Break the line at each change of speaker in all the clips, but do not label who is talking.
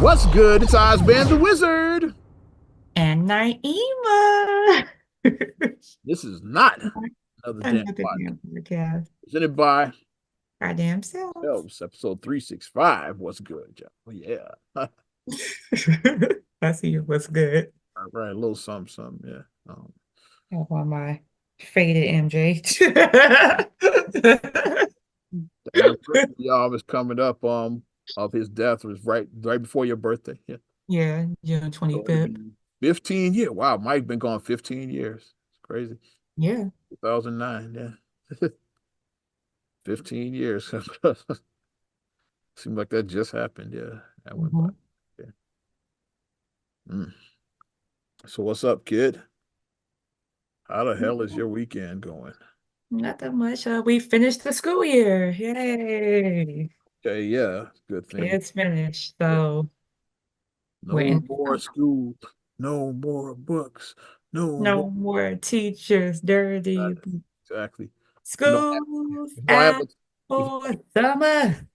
What's good? It's Ozban the Wizard.
And Naima.
This is not another damn
Another
podcast.
damn podcast.
Presented by
Goddamn selves.
Phelps, episode 365. What's good, Joe? Oh, yeah. All
I see what's good.
right, a little something, something, yeah.
I have on my faded MJ.
The anniversary, y'all, is coming up of his death was right before your birthday. Yeah.
Yeah, June
So it'll
25th.
be 15 years. Wow, Mike been gone 15 years. It's crazy.
Yeah.
2009, yeah. 15 years. Seemed like that just happened. Yeah. That went by.
Mhm.
Yeah. Mm. So what's up, kid? How the hell is your weekend going?
Not that much. We finished the school year. Yay.
Okay, yeah, good thing.
It's finished.
Yeah.
So we're
No
in
more school, no more books, no more.
no more teachers, dirty
Exactly. You know,
schools
you know, I am
out
a, you
for summer.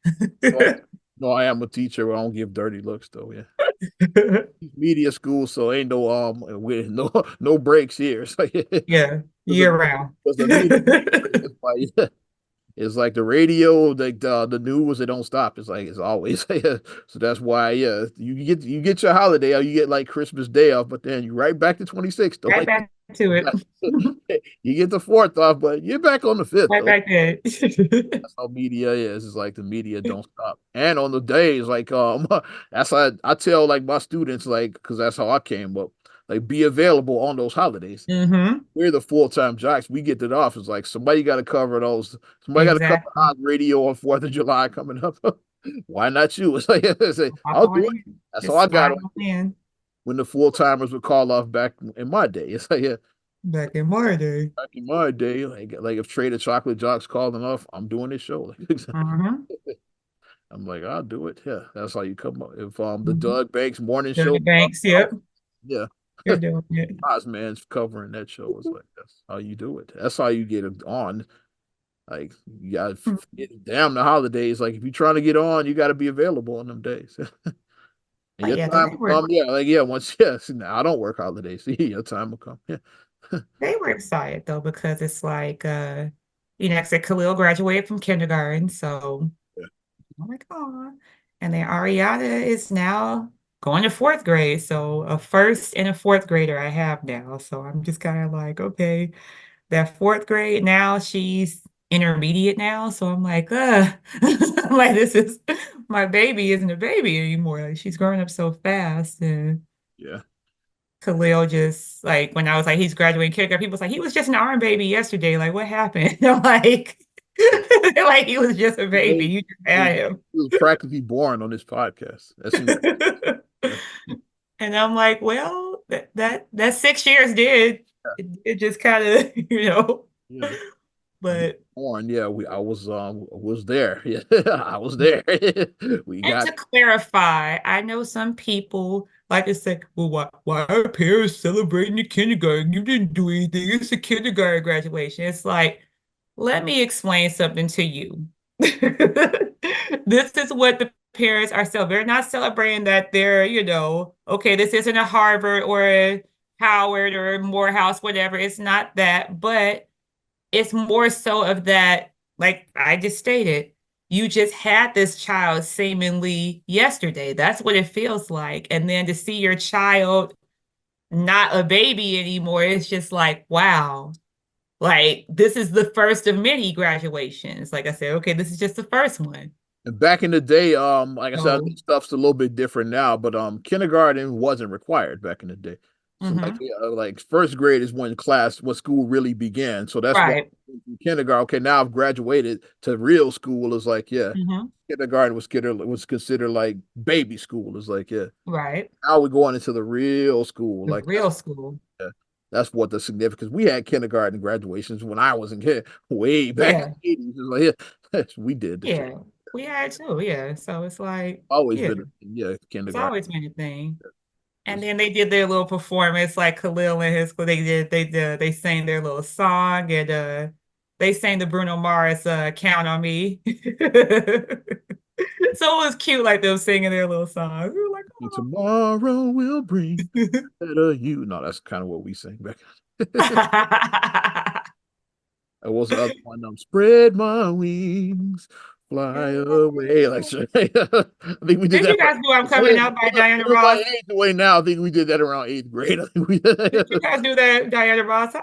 know, I am a teacher. I don't give dirty looks though. Yeah, media school, so ain't no with no breaks here. So yeah,
Yeah,
because
year round.
the media, it's like, it's like the radio, like the news, it don't stop. It's like it's always so that's why you get your holiday or you get like Christmas Day off, but then you right back to 26th. Though.
Right back to it.
You get the fourth off, but you're back on the fifth
Right
though.
back at it.
That's how media is. It's like the media don't stop. And on the days, like that's how I tell like my students, like, because that's how I came up. Like be available on those holidays.
Hmm.
We're the full-time jocks. We get it off. It's like somebody got to cover those. Somebody got to cover
Exactly.
on radio on 4th of July coming up. Why not you? It's like,
Hop
I'll
on
do it.
in.
That's all
Just
I got
slide
on
on in.
when the full-timers would call off back in my day. It's like, yeah,
Back in my day.
back in my day, like if Trader Chocolate Jocks calling off, I'm doing this show.
Hmm.
I'm like, I'll do it. Yeah, that's how you come up. If the
Hmm.
Doug Banks morning show,
Dirty Banks, yep.
yeah,
You're doing it.
Ozman's covering that show. It's like that's how you do it. That's how you get it on. Like you got damn the holidays. Like if you're trying to get on, you got to be available on them days. And
But
your
yeah, because
time will come. Yeah, like yeah. Once yes, now I don't work holidays. Your time will come. Yeah,
they were excited though, because it's like I said Khalil graduated from kindergarten, so
yeah,
I'm like, oh. And then Ariana is now going to fourth grade. So a first and a fourth grader I have now. So I'm just kind of like, okay, that fourth grade now, she's intermediate now. So I'm like, I'm like, this is my baby isn't a baby anymore. Like she's growing up so fast. And
yeah.
Khalil just like when I was like, he's graduating kindergarten, people was like, he was just an arm baby yesterday. Like, what happened? I'm like, like he was just a baby.
He
You just had him.
was practically born on this podcast. That seems yeah,
And I'm like, well, that 6 years did. It just kind of,
yeah. He was
but
born. Yeah, I was there. Yeah, I was there. We
and
got
to clarify, I know some people like to say, well, why are parents celebrating the kindergarten? You didn't do anything. It's a kindergarten graduation. It's like, let me explain something to you. This is what the parents are celebrating. They're not celebrating that they're, okay, this isn't a Harvard or a Howard or a Morehouse, whatever. It's not that, but it's more so of that, like I just stated, you just had this child seemingly yesterday. That's what it feels like. And then to see your child not a baby anymore, it's just like, wow, like this is the first of many graduations. Like I said, okay, this is just the first one.
and back in the day, like I said, I
So,
think stuff's a little bit different now, but kindergarten wasn't required back in the day. So like
mhm.
yeah, like first grade is when school really began. So that's why
Right.
kindergarten. Okay, now I've graduated to real school. Is like yeah,
Hmm.
kindergarten was considered like baby school. Is like yeah.
Right.
Now we're going into the real school.
The
Like that's
real school.
yeah, that's what the significance. We had kindergarten graduations when I was in kid, way back in
Yeah.
the 80s. It's like yeah, we did the shit.
Yeah. We had too. Yeah. So it's like,
Always
yeah,
been yeah
it's
kindergarten.
always been a thing. And
It's,
then they did their little performance, like Khalil and his school. They sang their little song, and they sang the Bruno Mars "Count on Me." So it was cute, like them singing their little songs. We were like,
And tomorrow will bring better you. No, that's kind of what we sing back. What was the other one? Spread my wings, fly away. Like, I think we did
Did
that.
you guys do I'm Coming Out by Diana
We're about
Ross?
eighth away now. I think we did that around eighth grade. I think we
Did you guys do that, Diana Ross?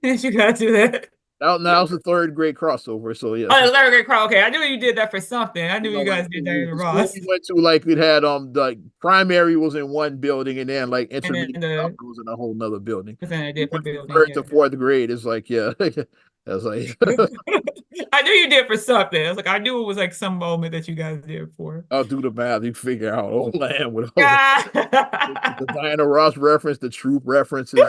Did you guys do that?
now it's the third grade crossover. So yes.
Oh, the third grade crowd. Okay, I knew you did that for something. I knew
You know,
you
like
guys did Diana
the school
Ross.
we went to, like it had like primary was in one building, and then like
And then
intermediate
the
was in a whole nother building.
was in a
We
different
went from
building.
first
Yeah.
to fourth grade. It's like, yeah, that's like
I knew you did for something. I was like, I knew it was like some moment that you guys did for.
I'll do the math. You figure out old land with all the
Yeah.
Diana Ross reference, the troop references.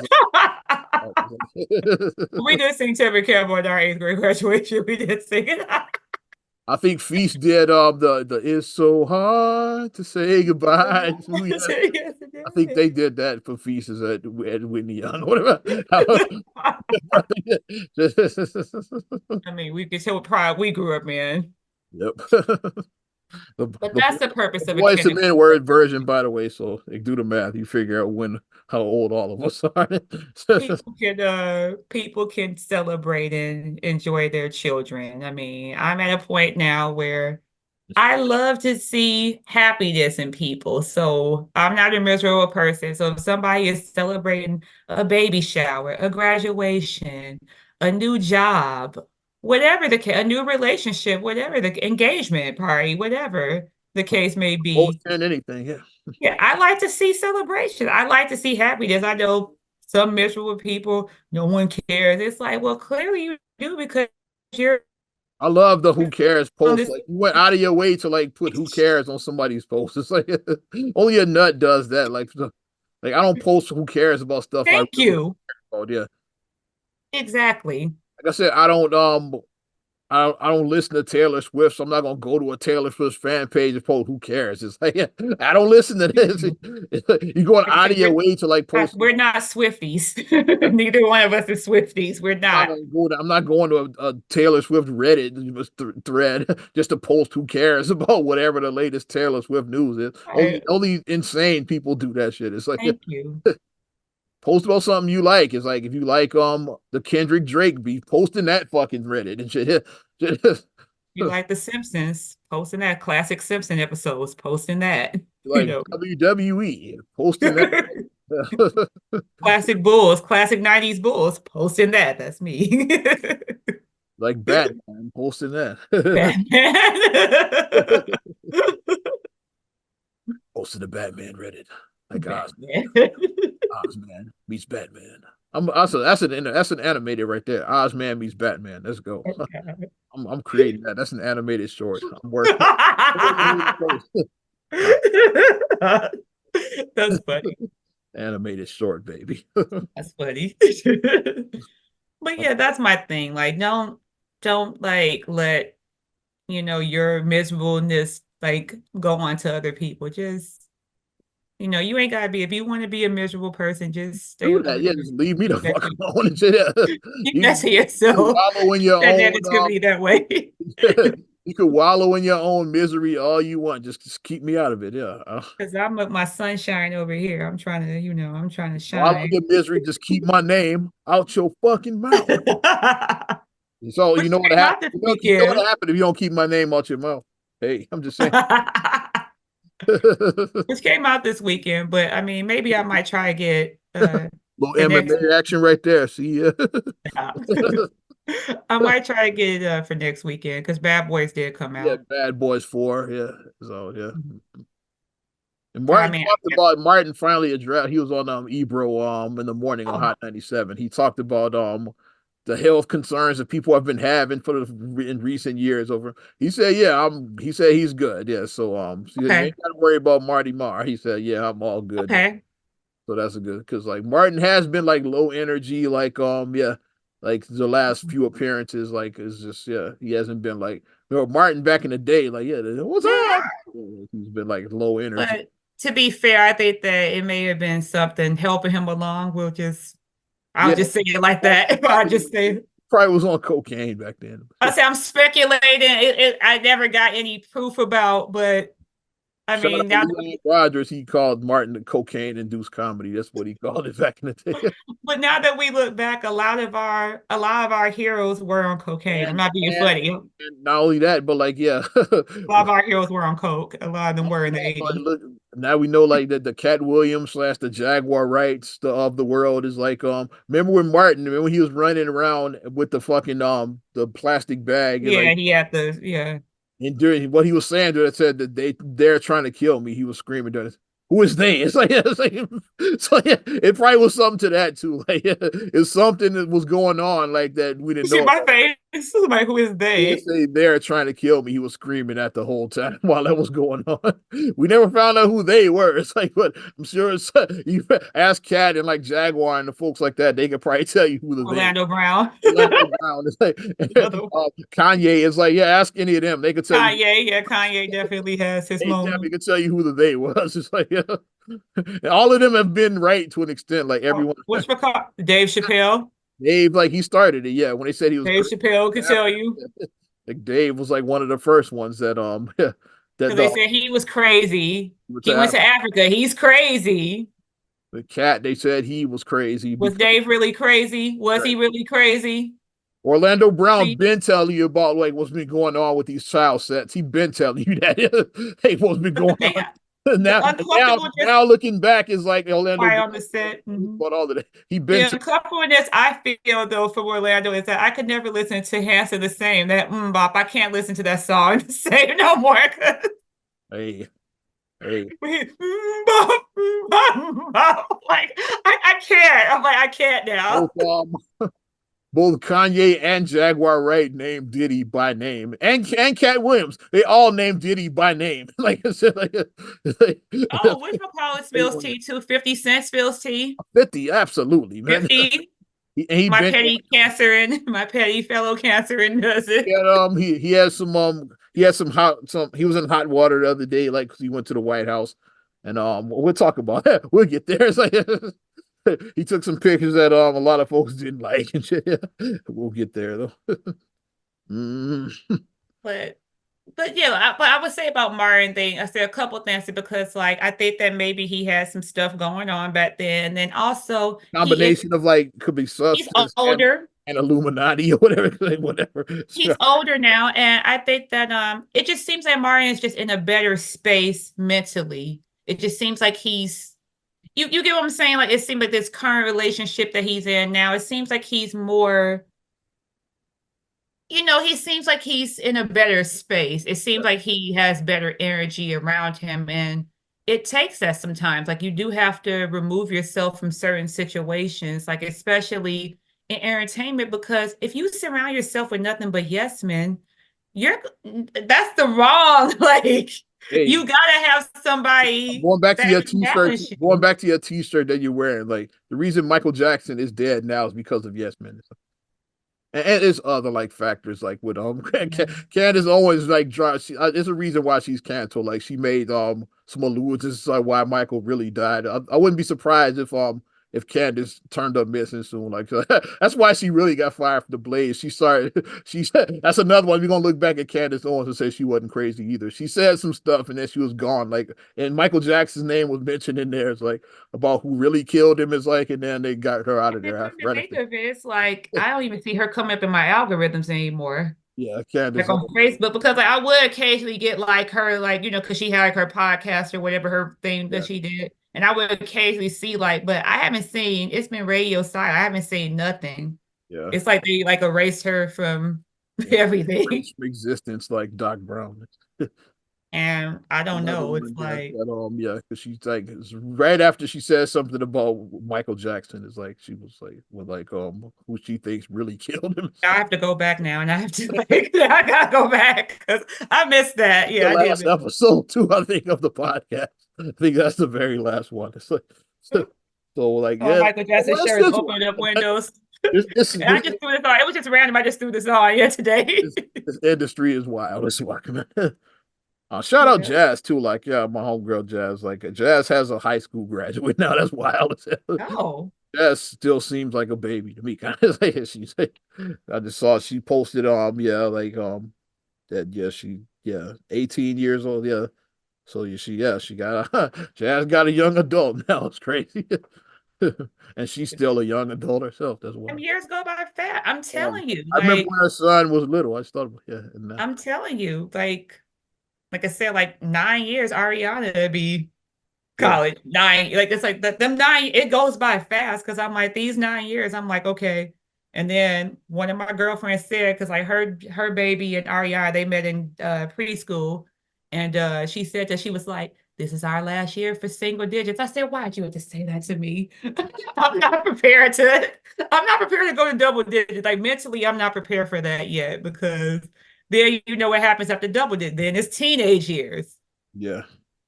We did sing Tevin Campbell at our eighth grade graduation. We did sing it.
I think Feast did the "It's So Hard to Say Goodbye to You."
Yes,
I think
it
they did that for Feast at Whitney Young, whatever.
I mean, we could tell what pride we grew up in.
Yep.
But
The
that's the purpose of a
voice and
kindergarten.
men word version, by the way. So like, do the math. You figure out how old all of us are.
People can celebrate and enjoy their children. I mean, I'm at a point now where I love to see happiness in people. So I'm not a miserable person. So if somebody is celebrating a baby shower, a graduation, a new job, whatever a new relationship, whatever the engagement party, whatever the case may
Most
be.
and anything, yeah.
Yeah, I like to see celebration. I like to see happiness. I know some miserable people, no one cares. It's like, well, clearly you do because you're
I love the "who cares"
on
post.
this.
Like you went out of your way to like put "who cares" on somebody's post. It's like only a nut does that. Like I don't post "who cares" about stuff I
Thank
really
you.
care about. Yeah,
Exactly.
like I said, I don't listen to Taylor Swift, so I'm not gonna go to a Taylor Swift fan page and post "who cares." It's like, yeah, I don't listen to this. You're going
Like I
out
said,
of your way to like post.
we're not Swifties. Neither one of us is Swifties. We're not.
I'm not going to a Taylor Swift Reddit thread just to post "who cares" about whatever the latest Taylor Swift news is.
Right.
Only insane people do that shit. It's like
Thank you.
post about something you like. It's like if you like the Kendrick Drake beef, posting that fucking Reddit and shit.
You like The Simpsons, posting that classic Simpson episodes, posting that, you
Like
know.
WWE, posting that.
Classic Bulls, classic 90s Bulls, posting that. That's me.
Like Batman, posting that.
Batman.
Posting the Batman Reddit. Like
Batman.
Ozman meets Batman. That's an animated right there. Ozman meets Batman. Let's go. I'm creating that. That's an animated short. I'm working.
That's funny.
Animated short, baby.
That's funny. But yeah, that's my thing. Like, don't like let your miserableness like go on to other people. Just you ain't gotta be if you want to be a miserable person, just stay
Do
over
that. Yeah,
there.
just leave me the
Keep that
fuck
to,
alone and shit.
keep that to yourself.
Wallow in your
That
own
negativity that way.
you can wallow in your own misery all you want. Just keep me out of it. Yeah.
Because I'm my sunshine over here. I'm trying to
Wallow in
shine.
your misery. Just keep my name out your fucking mouth. So you
Which
know what
came out
happened?
this
You know what
weekend.
happened if you don't keep my name out your mouth? Hey, I'm just saying.
Which came out this weekend, but I mean, maybe I might try to get
Little
for next.
MMA action right there. See ya.
I might try to get it for next weekend because Bad Boys did come
Yeah,
out.
Bad Boys 4. Yeah. So yeah. And
I mean,
Martin finally addressed he was on Ebro in the morning on
oh,
Hot 97. He talked about the health concerns that people have been having in recent years over. He said, yeah, he said he's good. Yeah. So you
okay,
ain't gotta worry about Marty Marr. He said, yeah, I'm all good.
okay,
So that's a good because like Martin has been like low energy, like yeah, like the last few appearances, like it's just yeah, he hasn't been like Martin back in the day, like yeah, what's up? He's been like low energy.
but to be fair, I think that it may have been something helping him along. I'll
Yeah,
just say it like that. I'll just say
probably was on cocaine back then.
I'm speculating. I never got any proof about, but I
Shout
mean,
out to
now,
Leland Rogers. He called Martin the cocaine-induced comedy. That's what he called it back in the day.
but now that we look back, a lot of our heroes were on cocaine. I'm
And
not being
and
funny. A
and not only that, but like yeah,
lot of our heroes were on coke. A lot of them were in the
like,
80s.
look, now we know like that the Cat Williams slash the Jaguar Wrights of the world is like remember when Martin, remember when he was running around with the fucking the plastic bag and
Yeah,
like
he had the yeah.
and during what he was saying that said that they're trying to kill me, he was screaming during this. Who is they? So yeah, it probably was something to that too. Like it's something that was going on like that we didn't
See
know
my
about.
face. Like, who is
He didn't
they?
say they're trying to kill me. He was screaming at the whole time while that was going on. We never found out who they were. It's like, but I'm sure it's you ask Cat and like Jaguar and the folks like that, they could probably tell you who the they were.
Orlando Brown.
Orlando Brown. It's like Kanye is like, yeah, ask any of them. They could tell you.
Kanye, yeah, Kanye definitely has his
They definitely
moment.
could tell you who the they was. It's like, yeah. All of them have been right to an extent. Like everyone,
Which McCall? Dave Chappelle.
Dave, like he started it. Yeah, when they said he was
Dave Chappelle could tell you
like Dave was like one of the first ones that that
because they said he was crazy. He went to Africa. He's crazy.
the Cat. They said he was crazy
Was
because
Dave really crazy? Was
right.
he really crazy?
Orlando Brown
See,
been telling you about like what's been going on with these child sets. He been telling you that hey, what's been
but the
going
thing,
on.
the
Now,
uncomfortableness
now looking back is like Orlando
right
Brown
on the set. Mm-hmm.
about all of that. He
The
been
uncomfortableness I feel though for Orlando is that I could never listen to Hanson the same. That bop, I can't listen to that song the same no more.
hey, hey.
Bop, bop. Like I can't. I'm like I can't now.
Both Kanye and Jaguar Wright named Diddy by name, and Cat Williams. They all named Diddy by name. Like I said,
Oh, which McCall spills tea too? 50 Cent spills tea.
50, absolutely, man.
50.
He
My
been
petty cancer and my petty fellow cancer and does it.
he has he had some he was in hot water the other day, like 'cause he went to the White House, and we'll talk about that. We'll get there. It's like he took some pictures that a lot of folks didn't like and shit. We'll get there though. Mm.
But but I would say about Martin thing, I say a couple things because like I think that maybe he had some stuff going on back then. And then also
Combination of like could be
he's
substance
older.
and Illuminati or whatever, whatever.
He's older now, and I think that it just seems like Martin is just in a better space mentally. It just seems like he's you get what I'm saying? Like it seems like this current relationship that he's in now, it seems like he's more, he seems like he's in a better space. It seems like he has better energy around him. And it takes that sometimes. Like you do have to remove yourself from certain situations, like especially in entertainment, because if you surround yourself with nothing but yes men, that's the wrong, like
Hey,
you gotta have somebody
going back to
that
your
can
t-shirt,
balance
going
you.
back to your t-shirt that you're wearing, like the reason Michael Jackson is dead now is because of Yes Men. And it's other like factors like with Candace Owens like there's a reason why she's canceled. Like she made some allusions to like why Michael really died. I wouldn't be surprised if Candace turned up missing soon. Like that's why she really got fired from the Blaze. She started she said that's another one. We're gonna look back at Candace Owens and say she wasn't crazy either. She said some stuff and then she was gone. Like and Michael Jackson's name was mentioned in there. It's like about who really killed him is like, and then they got her out of
And then
there
come to
right
think
after.
of it, it's like I don't even see her come up in my algorithms anymore.
Yeah, Candace
Like on
Owens.
Facebook, because like I would occasionally get like her, like, because she had like her podcast or whatever her thing that
Yeah,
she did. And I would occasionally see like, but I haven't seen it's been radio silent. I haven't seen nothing.
yeah.
It's like they like erased her from
Yeah.
everything.
Race from existence like Doc Brown.
And I don't
Another
know. It's
one, yeah,
like
yeah, because she's like it's right after she says something about Michael Jackson, is like she was like with like who she thinks really killed him.
I have to go back now and I have to like I gotta go back because I missed that.
The
Yeah, I did
last
miss
episode too, I think, of the podcast. I think that's the very last one. It's like so like
oh,
yeah,
Michael Jackson
what's
shirt is
this one?
opening up windows.
This
And I just threw this on. It was just random. I just threw this on. Yeah, today.
this, this industry is wild. It's like shout out
Yeah.
Jazz too. Like, yeah, my homegirl Jazz. Like, Jazz has a high school graduate now. That's wild.
Oh.
Jazz still seems like a baby to me. Kind of like she's like, I just saw she posted yeah, like that yeah, she yeah, 18 years old. Yeah. So she got Jazz got a young adult now. It's crazy. And she's still a young adult herself. That's
Them
why.
years go by fast. I'm telling you,
I remember when her son was little. I just thought, yeah, and
I'm telling you, like I said, like 9 years, Ariana would be
yeah,
college. Nine, like it's like them 9, it goes by fast because I'm like, these 9 years, I'm like, okay. And then one of my girlfriends said, because like her baby and Ariana, they met in preschool. And she said that she was like, this is our last year for single digits. I said, why'd you have to say that to me? I'm not prepared to, I'm not prepared to go to double digits. Like mentally, I'm not prepared for that yet because then you know what happens after double digits. Then it's teenage years.
yeah.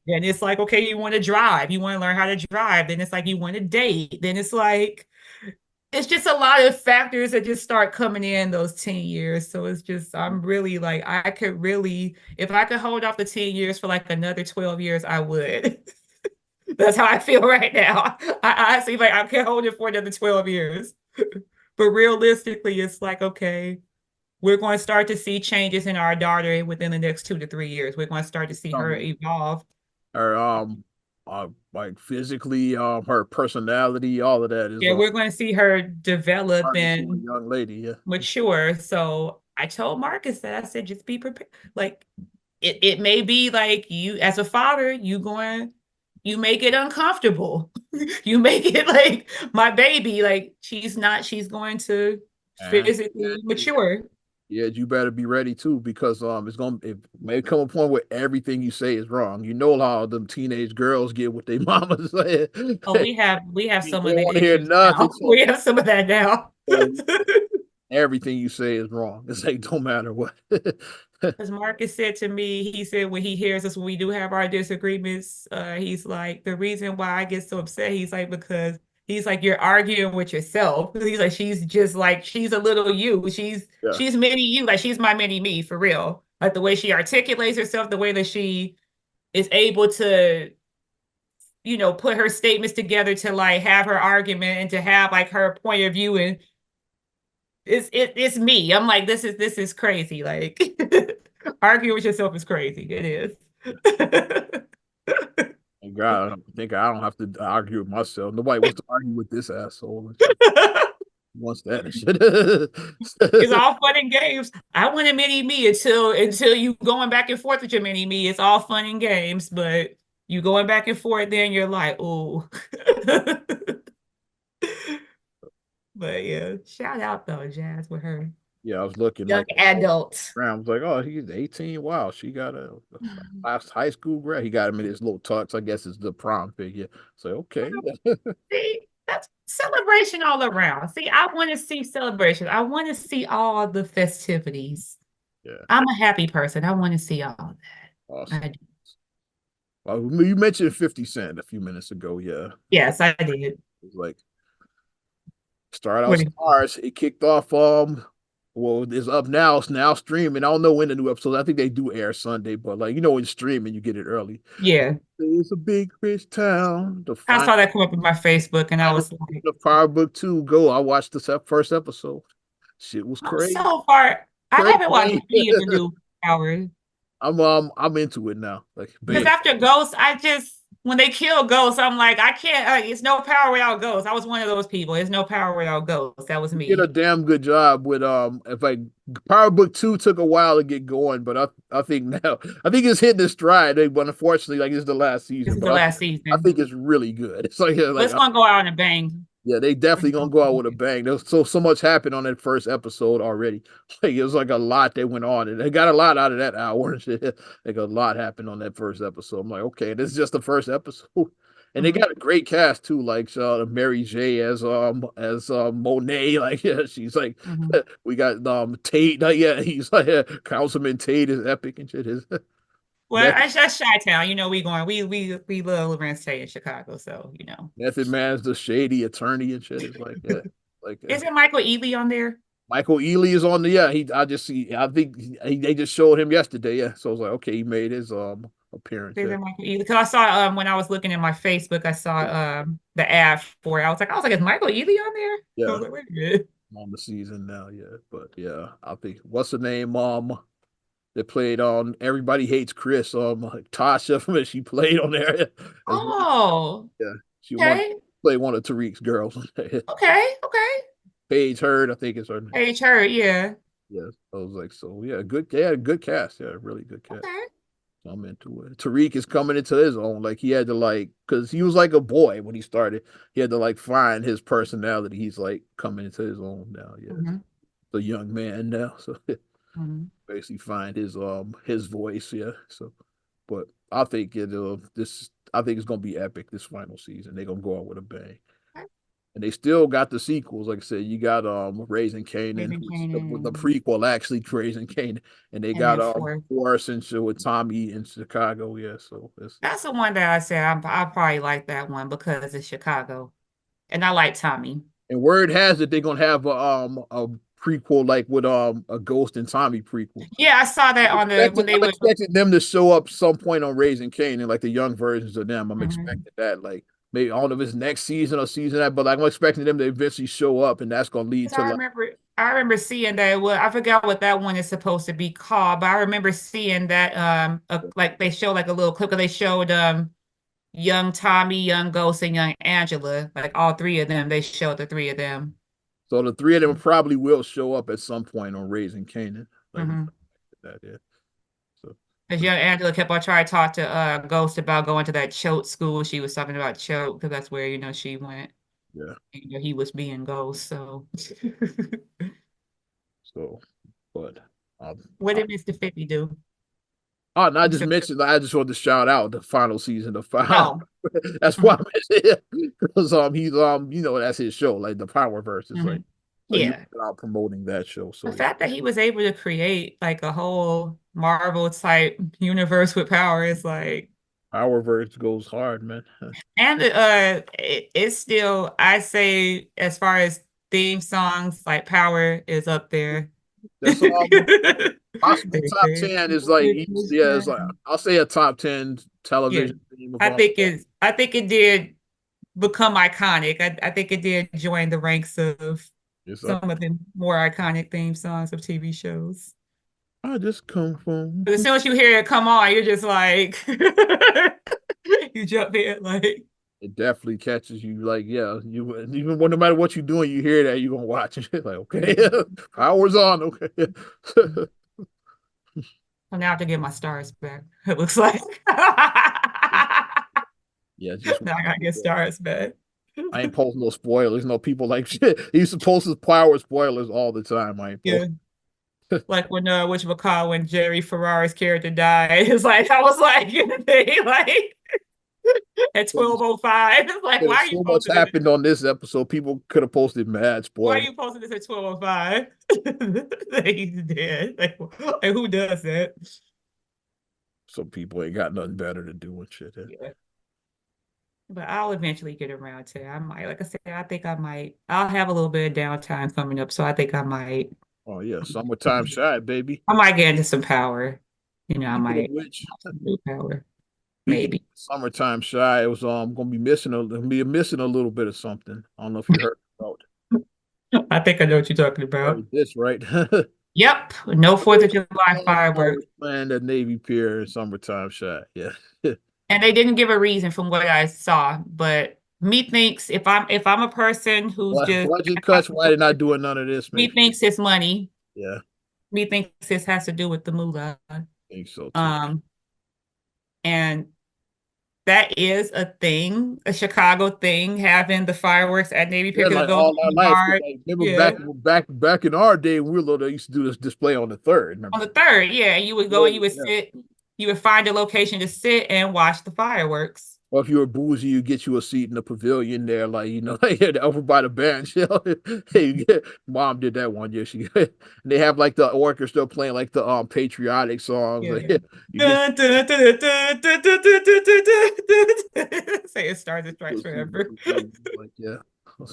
Then it's like, okay, you want to drive, you want to learn how to drive. Then it's like you want to date. Then it's like it's just a lot of factors that just start coming in those 10 years. So it's just I'm really like I could really if I could hold off the 10 years for like another 12 years, I would. That's how I feel right now. I see like I can hold it for another 12 years. But realistically, it's like, okay, we're going to start to see changes in our daughter within the next 2 to 3 years. We're going to start to see her
Um,
evolve.
her like physically, her personality, all of that is
Yeah, we're going to see her develop
turning into a
and
young lady. Yeah.
mature. So I told Marcus that I said, just be prepared. Like it may be like you as a father, you make it uncomfortable. You make it like my baby, like she's going to
And
physically mature.
yeah, you better be ready too, because it may come a point where everything you say is wrong. You know how them teenage girls get with their mamas.
Oh, we have
You
some
don't
of the
want to hear
issues
nothing.
now. We have some of that now.
So everything you say is wrong. It's like don't matter what.
As Marcus said to me, he said when he hears us when we do have our disagreements, he's like the reason why I get so upset. He's like because he's like you're arguing with yourself. He's like she's just like she's a little you.
Yeah.
She's mini you. Like she's my mini me for real. Like the way she articulates herself, the way that she is able to put her statements together to like have her argument and to have like her point of view and it's me. I'm like this is crazy. Like arguing with yourself is crazy. It is.
And God, I think I don't have to argue with myself. Nobody wants to argue with this asshole. Wants that and
It's
shit.
all fun and games. I want a mini me until you going back and forth with your mini me. It's all fun and games, but you going back and forth, then you're like, oh. But yeah, shout out though, Jazz with her
Yeah, I was looking
young
like
adult.
I was like, oh, he's 18. Wow, she got a last high school grad. He got him in his little tux. I guess it's the prom figure. So okay.
See, that's celebration all around. See, I want to see celebration. I want to see all the festivities.
Yeah,
I'm a happy person. I want to see all that.
awesome. Well, you mentioned 50 Cent a few minutes ago. Yeah.
Yes, I did.
It's like start out
What
stars. It kicked off well, it's up now. It's now streaming. I don't know when the new episodes. I think they do air Sunday, but like when streaming, you get it early.
Yeah.
It's a big rich town.
I saw that come up in my Facebook and I
Final
was like,
season of Power Book 2. Go. I watched the first episode. Shit was
I'm
crazy.
so far. I haven't watched
Crazy.
any of the new hours.
I'm into it now. Like
Because
bam.
after Ghost, when they kill Ghost, I'm like, I can't, it's no power without Ghost. I was one of those people. There's no power without Ghost. That was
You did a
me.
damn good job with if like Power Book 2 took a while to get going, but I think now I think it's hitting its stride. But unfortunately, like it's the last
This
season,
is the
but
last
I
season.
think it's really good. It's
But
like
it's gonna go out on a bang.
yeah, they definitely gonna go out with a bang. There's so much happened on that first episode already. Like it was like a lot that went on, and they got a lot out of that hour and shit. Like a lot happened on that first episode. I'm like, okay, this is just the first episode, and they
Mhm.
got a great cast too, like Mary J as Monet. Like yeah, she's like
Mhm.
we got Tate. Yeah, he's like Councilman Tate is epic and shit. His
Well,
Method
that's Chi-Town. we love Lorenz Tate in Chicago, so
Method Man's the shady attorney and shit. Is like yeah, like
Isn't Michael Ealy on there?
Michael Ealy is on the yeah. I just see. I think they just showed him yesterday. Yeah, so I was like, okay, he made his appearance. Yeah,
Isn't Michael Ealy? Because I saw when I was looking at my Facebook, I saw the ad for it. I was like, is Michael Ealy on there? I
yeah,
was like, wait a minute.
on the season now. Yeah, but yeah, I think what's the name? that played on Everybody Hates Chris. Like Tasha, she played on there as one.
Oh,
Yeah, she won
okay.
play one of Tariq's girls.
Okay. Okay.
Paige Hurd, I think is her name.
Age heard, yeah.
Yeah, I was like, so yeah, good. They had a good cast. Yeah, really good cast.
Okay.
So I'm into it. Tariq is coming into his own. Like he had to because he was like a boy when he started. He had to find his personality. He's like coming into his own now. Yeah,
Hmm.
the young man now. So
Hmm.
basically find his voice. Yeah. So, but I think I think it's gonna be epic this final season. They're gonna go out with a bang. And they still got the sequels. Like I said, you got Raising Kanan,
Raven
who's the
Kanan
prequel actually Raising Kanan, and they
and
got
then four.
Forrest and shit with Tommy in Chicago. Yeah, so it's
That's the one that I said I probably like that one because it's Chicago. And I like Tommy.
and word has it they're gonna have a prequel like with a Ghost and Tommy prequel.
Yeah, I saw that on the when they
I'm
were.
expecting them to show up some point on Raising Kanan, like the young versions of them. I'm
Mhm.
expecting that, like maybe I don't know if it's next season or season that, but like I'm expecting them to eventually show up, and that's gonna lead
'Cause
to like.
I remember seeing that. Well, I forgot what that one is supposed to be called, but I remember seeing that like they showed like a little clip. Where they showed young Tommy, young Ghost, and young Angela, like all three of them. They showed the three of them.
So the three of them probably will show up at some point on Raising Kanan. Like
Mm-hmm.
that, yeah. So
Because young Angela kept on trying to talk to Ghost about going to that Choate school. She was talking about Choate because that's where she went.
yeah.
He was being Ghost. So
So, but um,
what
I,
did Mr. 50 do?
oh, and I just
Mr.
mentioned. I just wanted to shout out the final season of Five.
Oh.
That's why I
Mhm.
mentioned it because he's that's his show, like the Power Verse. It's like
Mhm.
so he was
Yeah.
out promoting that show.
The
So yeah,
fact that he was able to create like a whole Marvel type universe with power is like,
Power Verse goes hard, man.
and it's still, I say, as far as theme songs, like Power is up there.
That's possibly top 10 is like yeah, it's like I'll say a top 10
Yeah,
television theme of all.
I think it did become iconic. I think it did join the ranks of
It's up.
some of the more iconic theme songs of TV shows.
I just come from.
But as soon as you hear it come on, you're just like you jump in like
It definitely catches you. Like, yeah, you even when no matter what you're doing, you hear that you're gonna watch it. Like, okay,
yeah.
power's on. Okay,
So now I have to get my stars back. It looks like
yeah, just
now I gotta get stars back.
I ain't posting no spoilers. No people like shit. He used to post his power spoilers all the time. I ain't
Yeah.
posting.
Like when whatchamacallit, when Jerry Ferrara's character died. It's like I was like they like at 12:05. It's like why are you
So much
posting this?
happened on this episode. People could have posted mad
Why are
spoilers.
you posting this at 12:05? He's dead. Like, who does that?
Some people ain't got nothing better to do and shit.
Yeah. But I'll eventually get around to it. I might, like I said, I think I might. I'll have a little bit of downtime coming up, so I think I might.
Oh yeah, summertime shy, baby.
I might get into some power. I
Speaking of
might
which,
have some new power,
speaking of
maybe.
summertime shy, it was gonna be missing a little bit of something. I don't know if you heard about
I think I know what you're talking about.
this, right?
Yep, no Fourth of July fireworks,
Planned at Navy Pier in summertime shy. Yeah.
and they didn't give a reason from what I saw. But me thinks if I'm a person who's just
Budget cuts. Why they not doing none of this?
me
Maybe.
thinks it's money.
Yeah,
Me thinks this has to do with the moolah.
I think so too.
Um, and that is a thing, a Chicago thing, having the fireworks at Navy Pier
Yeah,
because it
like
goes
all our
pretty
life.
hard.
Like, remember
Yeah.
back in our day when we were little, they used to do this display on the third.
On
Remember?
the third, yeah, you would go and you would
Yeah.
sit, you would find a location to sit and watch the fireworks.
Or if you were bougie, you get you a seat in the pavilion there, like like over by the bench. Hey, mom did that one year. They have like the orchestra playing like the patriotic songs.
Yeah.
Like, you get
Dun, dun, dun, dun, dun, dun, dun, dun, dun, dun, dun. Say it Stars and Stripes forever.
like yeah. I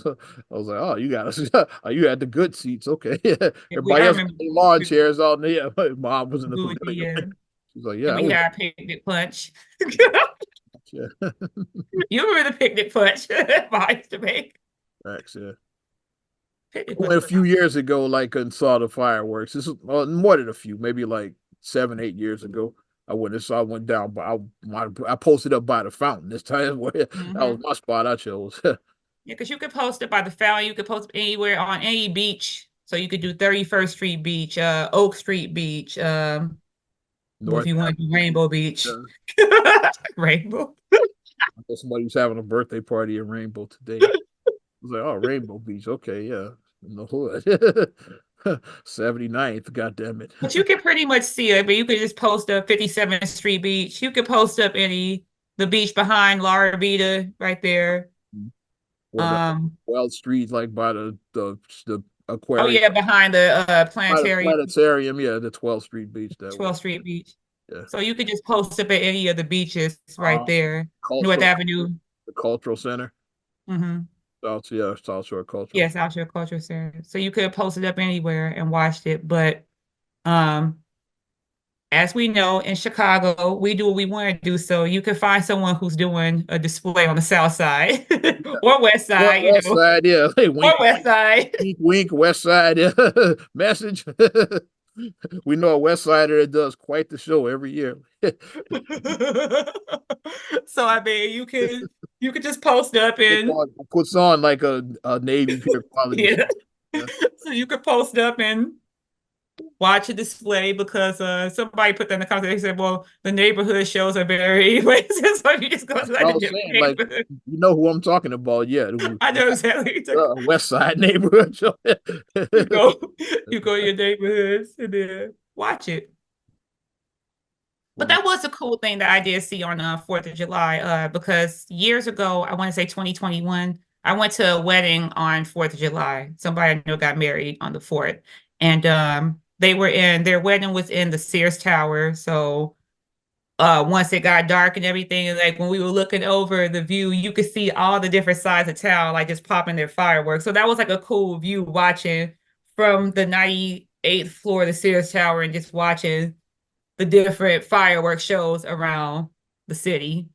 was like, oh, you got us. Oh, you had the good seats. Okay.
I
Everybody else had
remember
their lawn chairs out there. Mom was in the
bougie,
pavilion.
yeah.
She's like,
And
yeah, I
we
was.
had picnic punch.
Yeah.
You remember the picnic punch I used to make?
Thanks, yeah.
Picnic
Went
punch
a
was
few years ago, like and saw the fireworks. This is more than a few, maybe like 7, 8 years ago. I went and saw. I went down, but I posted up by the fountain this time. That was my spot I chose.
Yeah, because you could post it by the fountain. You could post it anywhere on any beach. So you could do 31st Street Beach, Oak Street Beach, well, if
North
you want to do Rainbow Beach.
Africa.
Rainbow.
I know somebody was having a birthday party in Rainbow today. I was like, oh, Rainbow Beach. Okay, yeah. In the hood. 79th, God damn it.
But you can pretty much see it, but you could just post up 57th Street Beach. You could post up the beach behind Laura Vita right there.
Or the Wild Street, like by the
Oh
aquarium.
yeah, behind the
By the
planetarium.
planetarium, yeah, the 12th Street Beach that way.
12th Street Beach.
Yeah.
So you could just post up at any of the beaches right there. North
Cultural,
Avenue.
the cultural center.
Mm-hmm.
South Shore Cultural.
Yes, South Shore Cultural Center. So you could post it up anywhere and watched it. But as we know, in Chicago, we do what we want to do. So you can find someone who's doing a display on the South Side or West Side,
West Side, yeah. Hey, wink,
or West Side.
wink, wink, West Side, yeah. Message. We know a West Sider that does quite the show every year.
So I mean, you could just post up and
puts on like a Navy Pier quality.
Yeah. So you could post up and watch a display because somebody put that in the comments. They said, "Well, the neighborhood shows are very racist." So you just go to like the
saying, like, you know who I'm talking about? Yeah,
I know exactly.
West Side neighborhood show.
you go to your neighborhoods and then watch it. But that was a cool thing that I did see on 4th of July because years ago, I want to say 2021, I went to a wedding on 4th of July. Somebody I know got married on the 4th. And their wedding was in the Sears Tower. So once it got dark and everything, and like when we were looking over the view, you could see all the different sides of town, like just popping their fireworks. So that was like a cool view watching from the 98th floor of the Sears Tower and just watching the different fireworks shows around the city.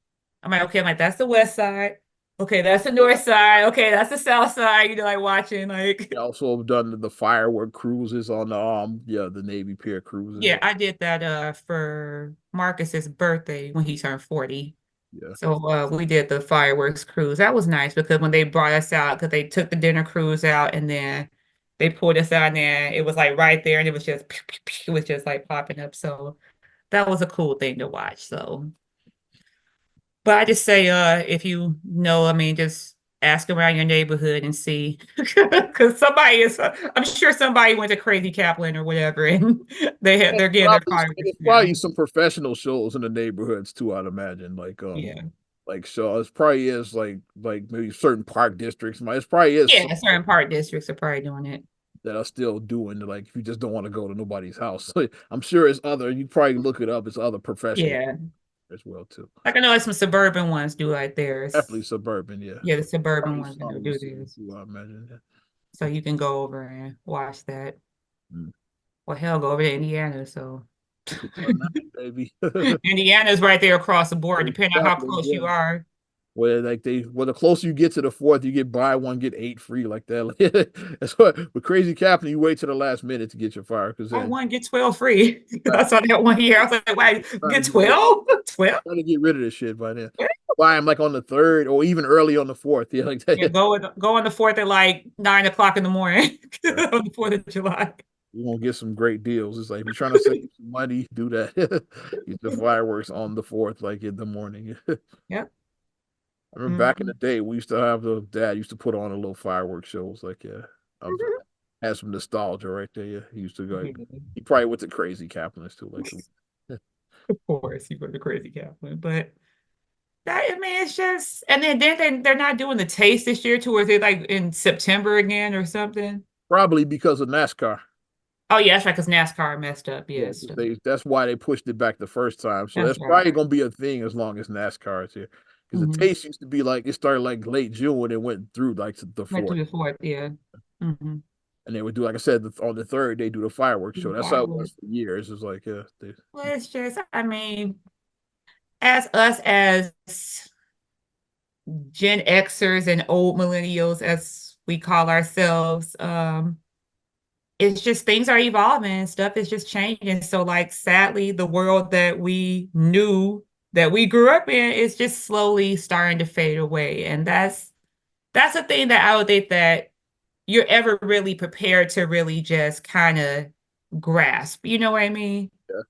I'm like, okay, that's the West Side. Okay, that's the North Side. Okay, that's the South Side. Like watching like.
Also have done the firework cruises on the Navy Pier cruises.
Yeah, I did that for Marcus's birthday when he turned 40.
Yeah.
So we did the fireworks cruise. That was nice because when they brought us out, because they took the dinner cruise out and then they pulled us out and it was like right there and it was just like popping up. So that was a cool thing to watch. So, but I just say, if you know, I mean, just ask around your neighborhood and see, because I'm sure somebody went to Crazy Kaplan or whatever, and they're getting their fireworks.
There's probably some professional shows in the neighborhoods too, I'd imagine. Like,
yeah.
Like so, it probably is like maybe certain park districts. It probably is.
Yeah, certain park districts are probably doing it.
That are still doing like if you just don't want to go to nobody's house. I'm sure it's other. You probably look it up. It's other professional.
Yeah.
As well too.
Like I know some suburban ones do like theirs.
Definitely suburban, yeah.
Yeah, the suburban ones do theirs.
I imagine that.
So you can go over and watch that. Well, hell, go over to Indiana. So
baby.
Indiana's right there across the board, depending on how close you are.
Where the closer you get to the 4th, you get buy one, get 8 free like that. That's what with Crazy Kaplan, you wait to the last minute to get your fire because
buy one, get 12 free. I saw that one year. I was like, wait, get 12? 12?
Trying to get rid of this shit by then. Buy them like on the 3rd or even early on the 4th. Yeah, like that.
Yeah, go on the 4th at like 9 o'clock in the morning on the 4th of July.
You're gonna get some great deals. It's like if you're trying to save some money, do that. Get the fireworks on the 4th, like in the morning.
Yep.
I remember back in the day, we used to have dad used to put on a little fireworks shows. Like, yeah, had some nostalgia right there. Yeah, he used to go. He probably went to Crazy Kaplan too. Like,
of course, he went to Crazy Kaplan, but that I mean, it's just. And then they're not doing the taste this year too, or is it like in September again or something?
Probably because of NASCAR.
Oh yeah, that's right, because NASCAR messed up. Yes,
that's why they pushed it back the first time. So that's probably gonna be a thing as long as NASCAR is here. Because the taste used to be like it started like late June and it went through like the 4th.
Went through the 4th, yeah.
And they would do, like I said, on the 3rd they do the fireworks show. That's how it was for years. It's like, yeah.
Well, it's just, I mean, as us as Gen Xers and old millennials, as we call ourselves, it's just things are evolving and stuff is just changing. So like sadly, the world that we knew that we grew up in is just slowly starting to fade away. And that's a thing that I don't think that you're ever really prepared to really just kind of grasp. You know what I mean?
Yeah,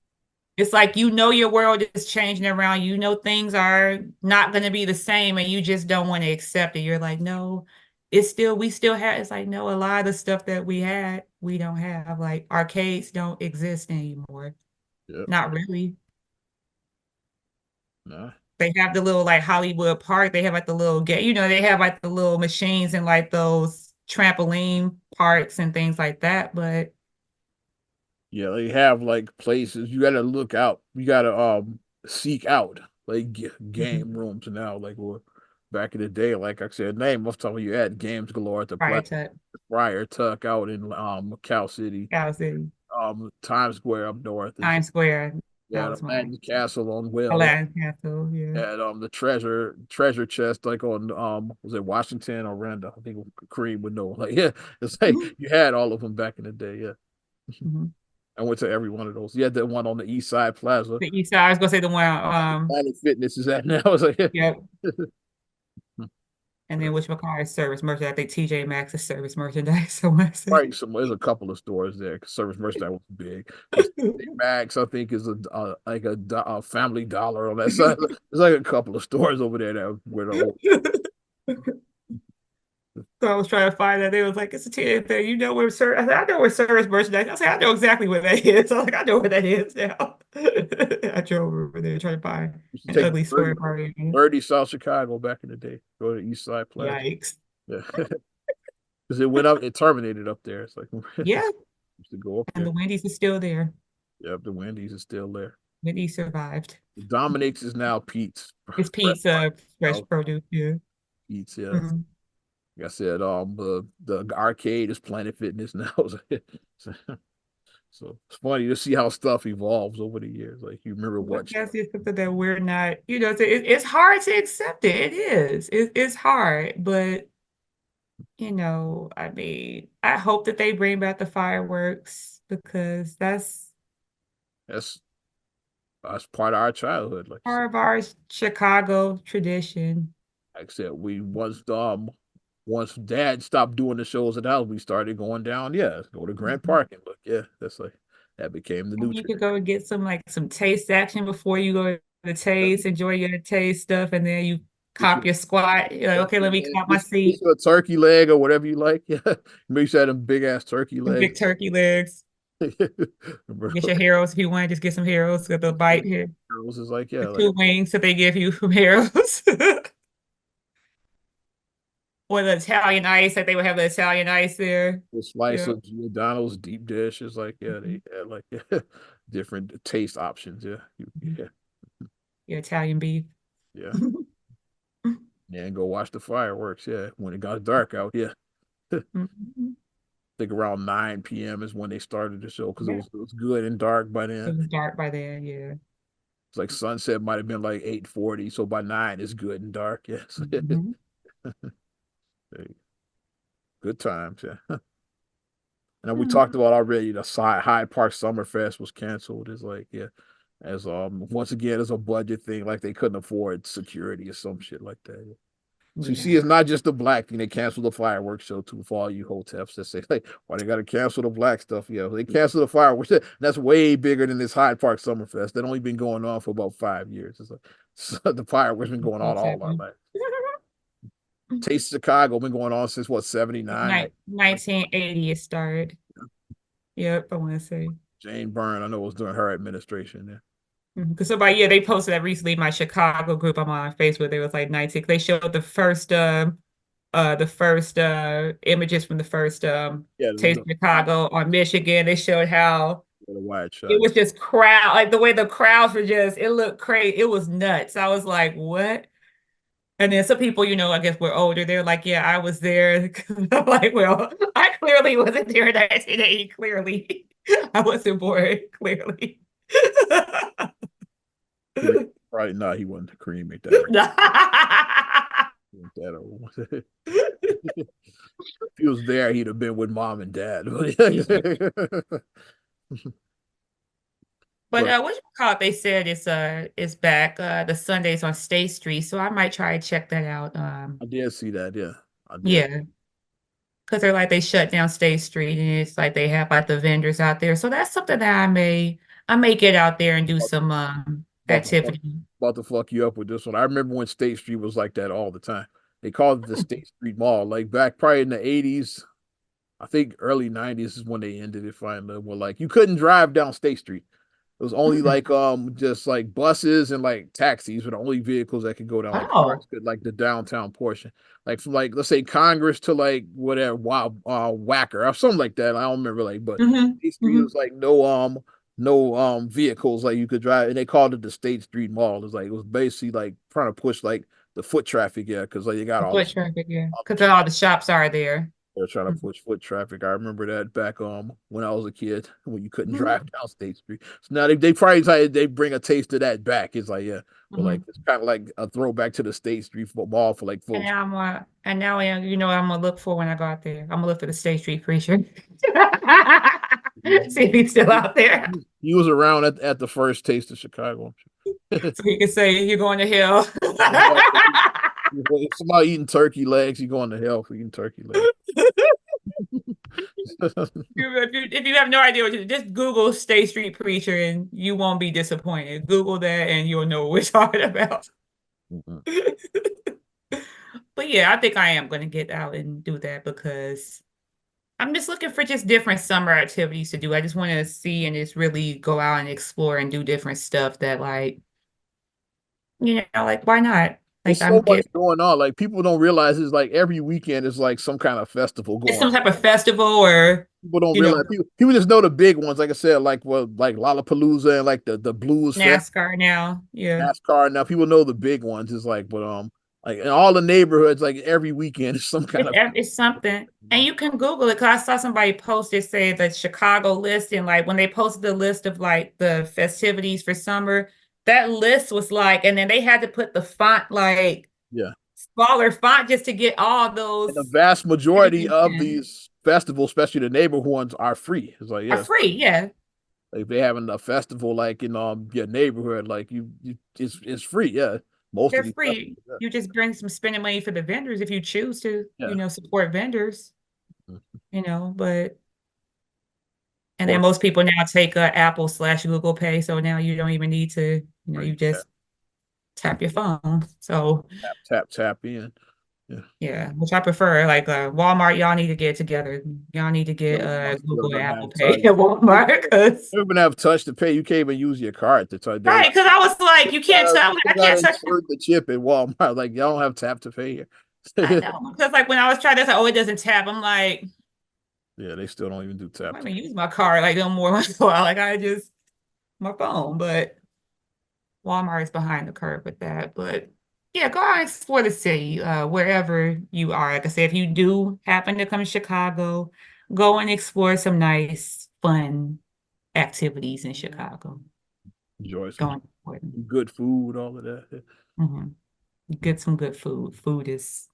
It's like you know your world is changing around you. You know things are not going to be the same, and you just don't want to accept it. You're like, no, it's still we still have. It's like no, a lot of the stuff that we had, we don't have. Like arcades don't exist anymore.
yeah,
Not really.
nah,
They have the little like Hollywood Park. They have like the little get. They have like the little machines and like those trampoline parks and things like that. But
yeah. They have like places you got to look out. You got to seek out like game rooms now. Like well, back in the day, like I said, name off the top of your head, games galore at the
prior to
Friar Tuck out in Cal City,
Cal City,
Times Square up north is
Times Square, that
yeah, the
was mine.
Magic Castle on Will
Aladdin Castle, yeah.
and the treasure chest like on was it Washington or Randall? I think Kareem would know. Like yeah, it's like you had all of them back in the day. Yeah,
Mhm.
I went to every one of those. You had that one on the East Side Plaza.
The East Side, I was gonna say the one,
Planet Fitness is at now. I was like, yeah.
yep. And then which McCall is service merchandise. I think TJ Maxx is service merchandise. I want to say.
Right, there's a couple of stores there. 'Cause Service merchandise was big. Because Max, I think, is a Family Dollar on that side. There's like a couple of stores over there that where the old
So I was trying to find that. They was like, it's a TJ thing. You know where service? I said, I know where service merchandise. I said, I know exactly where that is. I was like, I know where that is now. I drove over there trying to find
used to
an
take
ugly story party.
South Chicago back in the day. Go to East Side Plaza.
Yikes.
Yeah. Because it went up, it terminated up there. It's like
Yeah.
used to go up
And
there.
the Wendy's is still there.
Yep, the Wendy's is still there.
Wendy's survived.
Dominic's is now Pete's.
It's
Brett
pizza, fresh
Now
produce. Yeah.
Pete's, yeah.
Mhm.
Like I said, the arcade is Planet Fitness now. So it's funny to see how stuff evolves over the years. Like you remember
I
what
guess it's something that we're not, it's hard to accept it. It is. It's hard, but I mean, I hope that they bring back the fireworks because
that's that's part of our childhood.
part of our Chicago tradition.
Like I said, we once Dad stopped doing the shows at the house, we started going down. Yeah, go to Grant
Mhm.
Park and look. Yeah, that's like that became the new
And you could
tradition.
go and get some taste action before you go to the taste, enjoy your taste stuff, and then you
Get you,
cop your squat. You're like, okay, let me cop my
get
seat.
you a turkey leg or whatever you like. Yeah, make sure you had them big ass turkey
Some
legs.
big turkey legs. Get your heroes if you want. Just get some heroes. Get the bite here.
Girls is like yeah,
The
like
two wings that they give you from heroes. Or the Italian ice, that they would have the Italian ice there.
a slice
Yeah.
of Giordano's deep dish is like yeah, they had like different taste options. Yeah,
Mhm.
yeah,
Your Italian beef.
yeah. Yeah, and go watch the fireworks. Yeah, when it got dark out. Yeah, I
Mhm.
think around 9 p.m. is when they started the show because
Yeah.
it was good and dark by
It
then.
was dark by then. Yeah.
It's like sunset might have been like 8:40, so by 9 it's good and dark. Yes,
Mhm.
good times. Yeah. And we talked about already the Hyde Park Summerfest was canceled. It's like yeah, as once again it's a budget thing. Like they couldn't afford security or some shit like that. So you see,
Yeah.
it's not just the black thing. They canceled the fireworks show too for all you hoteps that say like, why they got to cancel the black stuff? Yeah, they canceled the fireworks. That's way bigger than this Hyde Park Summerfest that only been going on for about 5 years. It's like, so the fireworks been going on
What's
all our
happening?
life. Taste Chicago been going on since what 79? Like
1980 it started. Yep, I want to say.
Jane Byrne, I know it was during her administration. Yeah,
Because somebody, yeah, they posted that recently. My Chicago group I'm on Facebook, they was like 19. They showed the first images from the first
yeah,
Taste of Chicago on Michigan. They showed how
the wide
it
shot.
was just crowd, like the way the crowds were just, it looked crazy. It was nuts. I was like, what? And then some people, I guess were older. They're like, yeah, I was there. I'm like, well, I clearly wasn't there in 1980. Clearly, I wasn't born. Clearly.
Probably not. He wasn't Kareem McDaniel. That old. he was there, he'd have been with mom and dad.
Yeah. But
But
what you call it? They said it's back the Sundays on State Street, so I might try to check that out.
I did see that. Yeah, I did.
Yeah, because they're like they shut down State Street, and it's like they have like the vendors out there. So that's something that I may get out there and do
About
some
about to fuck,
activity.
about to fuck you up with this one. I remember when State Street was like that all the time. They called it the State Street Mall. Like back probably in the 80s, I think early 90s is when they ended it finally. Well, like you couldn't drive down State Street. It was only
Mm.
like just like buses and like taxis were the only vehicles that could go down. Like cars
Oh.
could like the downtown portion. Like from like let's say Congress to like whatever Wacker or something like that. I don't remember like but
Hmm.
State Street
Hmm.
was like no vehicles like you could drive and they called it the State Street Mall. It's like it was basically like trying to push like the foot traffic, yeah, because like you got all
Foot
this
traffic, yeah,
all
because
the
all the shops are there.
they're trying to push foot traffic. I remember that back when I was a kid when you couldn't
Hmm.
drive down State Street. So now they probably they bring a taste of that back. It's like yeah, but like
Hmm.
it's kind of like a throwback to the State Street football for like
And
folks.
now you know what I'm gonna look for when I go out there. I'm gonna look for the State Street preacher. See if he's still out there.
He was around at the first taste of Chicago.
So he can say you're going to hell.
If somebody eating turkey legs, you going to hell for eating turkey legs.
If you have no idea what to do, just Google State Street Preacher and you won't be disappointed. Google that and you'll know what we're talking about.
Mhm.
But yeah, I think I am going to get out and do that because I'm just looking for just different summer activities to do. I just want to see and just really go out and explore and do different stuff that like why not? Like
It's so
I'm
much
get
going on. Like people don't realize it's like every weekend is like some kind of festival
it's
going
some
on.
type of festival or
People don't
you know
realize people just know the big ones, like I said, like like Lollapalooza and like the Blues Fest,
NASCAR now. Yeah.
NASCAR. Now people know the big ones. It's like, but like in all the neighborhoods, like every weekend is some kind of
It's something. And you can Google it because I saw somebody post it say the Chicago list and like when they posted the list of like the festivities for summer, that list was like, and then they had to put the font like
yeah.
smaller font just to get all
And the
those
vast majority of
attention.
these festivals, especially the neighborhood ones, are free. It's like
Are
yes,
free, yeah.
like if they having a festival like in your neighborhood, like you it's free. Yeah, most of
They're
these
free.
festivals.
You just bring some spending money for the vendors if you choose to,
Yeah.
support vendors,
Yeah.
but and then
Or
most people now take Apple/Google Pay, so now you don't even need to,
right,
you just tap your phone. So
tap in. Yeah.
yeah, which I prefer. Like Walmart, y'all need to get together. Y'all need to get
Still
Google and
gonna
Apple
have
Pay
touch.
at Walmart because
You're gonna have touch to pay. You can't even use your card to touch. They're
right,
like,
because I was like, you can't tell me
you
I
gotta
can't touch.
insert the chip at Walmart. Like y'all don't have tap to pay
I
here.
know because like when I was trying to say, oh, it doesn't tap. I'm like,
Yeah, they still don't even do
I
tap
don't
to
even use my card like no more once in a while. Like I just my phone, but Walmart is behind the curve with that. But yeah, go out and explore the city, wherever you are. Like I said, if you do happen to come to Chicago, go and explore some nice, fun activities in Chicago.
enjoy some
Going important.
good food, all of that.
Hmm. Get some good food. Food is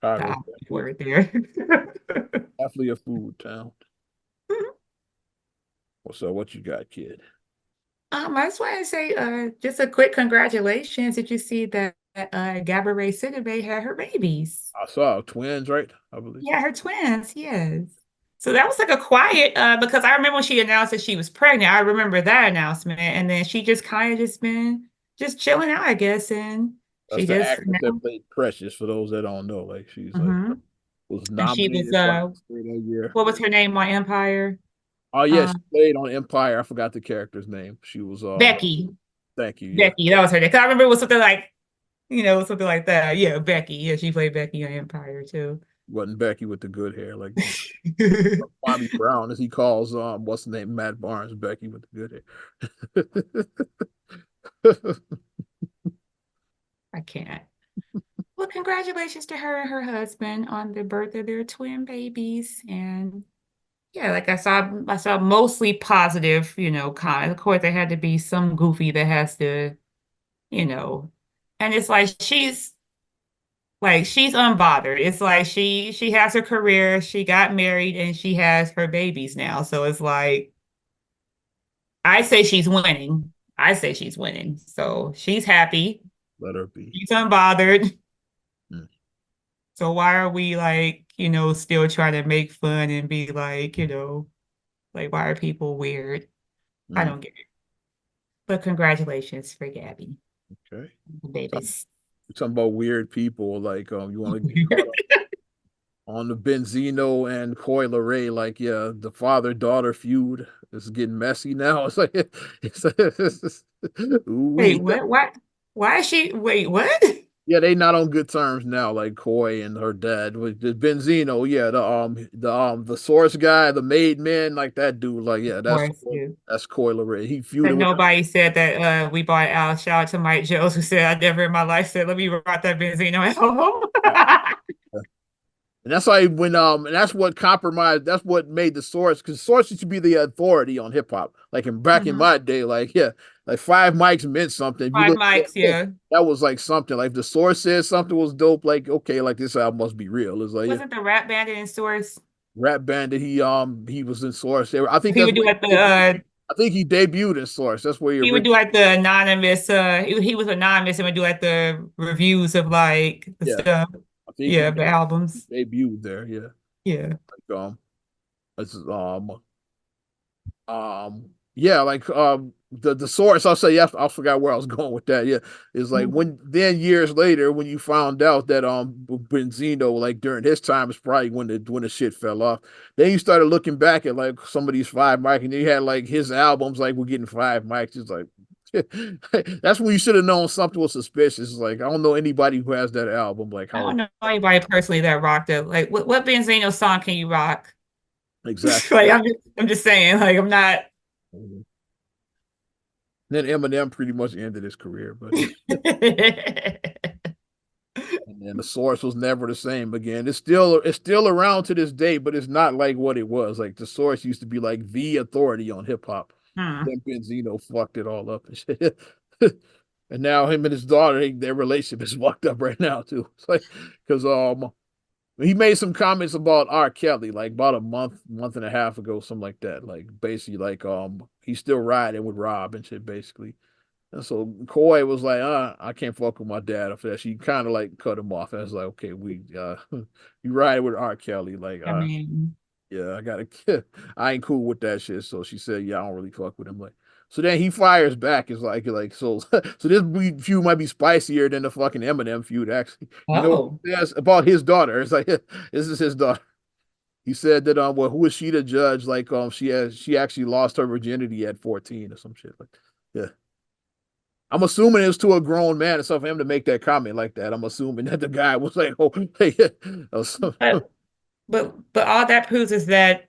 the
Chicago's
operative word there.
definitely a food town. So what you got, kid?
I just want to say, just a quick congratulations. Did you see that Gabourey Sidibe had her babies?
I saw twins, right? I believe.
Yeah, her twins, yes. So that was like a quiet, because I remember when she announced that she was pregnant. I remember that announcement, and then she just kind of just been just chilling out, I guess, and
That's
she
the
just
actress that
now.
played Precious. For those that don't know, like she's like
Mhm.
was
And she was
nominated for Oscar that year.
what was her name on Empire?
Oh yeah, she
Um,
played on Empire. I forgot the character's name. She was
Becky.
thank you, yeah.
Becky, that was her name. 'Cause I remember it was something like, something like that. Yeah, Becky. Yeah, she played Becky on Empire too.
Wasn't Becky with the good hair, like Bobby Brown, as he calls what's the name? Matt Barnes, Becky with the good hair.
I can't. Well, congratulations to her and her husband on the birth of their twin babies. And yeah, like I saw mostly positive, comments. Of course, there had to be some goofy that has to, you know, and it's like she's Like she's unbothered. It's like she has her career, she got married, and she has her babies now. So it's like I say she's winning. I say she's winning. So she's happy.
Let her be.
She's unbothered.
Mm.
So why are we like, still trying to make fun and be like, like why are people weird? I
Mm.
don't get it. But congratulations for Gabby,
Okay.
babies.
You're talking about weird people, like you want to get caught up on the Benzino and Coi Leray, like yeah, the father-daughter feud is getting messy now. It's like
Wait,
we
what? What? Why is she? Wait, what?
yeah, they not on good terms now, like Coi and her dad. With the Benzino, yeah, the source guy, the made man, like that dude, like yeah,
Of course, yeah.
that's Coi Leray. He
But
feuded with
nobody said that we bought out. Shout out to Mike Jones who said I never in my life said let me rock that Benzino album.
her. And that's why and that's what compromised, that's what made the source, because source used to be the authority on hip hop. Like back in
Mhm.
my day, like yeah, like five mics meant something. If you
Five
look
mics, yeah.
that was like something. Like if the source said something was dope, like okay, like this album must be real. It's like yeah.
Wasn't the Rap Bandit in Source?
Rap Bandit, he was in Source. I think
He
that's
would do
where
like
he debuted.
the
I think he debuted in Source. That's where he
he would
originally
do like the anonymous he was anonymous and would do like the reviews of like the
yeah.
stuff.
I think
Yeah, the albums.
he debuted there. Yeah.
Yeah.
Like it's, yeah, like the source, I'll say, yeah, I forgot where I was going with that. Yeah, it's like
Mhm.
when then years later when you found out that Benzino, like during his time is probably when the shit fell off. Then you started looking back at like some of these five mics, and you had like his albums like we're getting five mics. It's like that's when you should have known something was suspicious. It's like I don't know anybody who has that album. Like
I
how
don't know anybody personally that rocked it. Like what Benzino song can you rock?
exactly.
Like I'm just saying, like I'm not
Mhm. Then Eminem pretty much ended his career, but yeah. And the source was never the same again. It's still around to this day, but it's not like what it was. Like the source used to be like the authority on hip hop.
Hmm.
Then Benzino fucked it all up and shit. And now him and his daughter, their relationship is fucked up right now too. It's like because he made some comments about R. Kelly like about a month and a half ago, something like that. Like basically like he's still riding with Rob and shit basically. And so Coi was like, I can't fuck with my dad after that. She kind of like cut him off. And I was like, okay, you ride with R. Kelly. Like,
I mean,
yeah, I ain't cool with that shit. So she said, yeah, I don't really fuck with him. Like, so then he fires back. It's so so this feud might be spicier than the fucking Eminem feud, actually. You know what
oh,
he says about his daughter? It's like, this is his daughter. He said that, well, who is she to judge? Like, she actually lost her virginity at 14 or some shit. Like, yeah. I'm assuming it was to a grown man, and so for him to make that comment like that, I'm assuming that the guy was like, "Oh, hey,
but but all that proves is that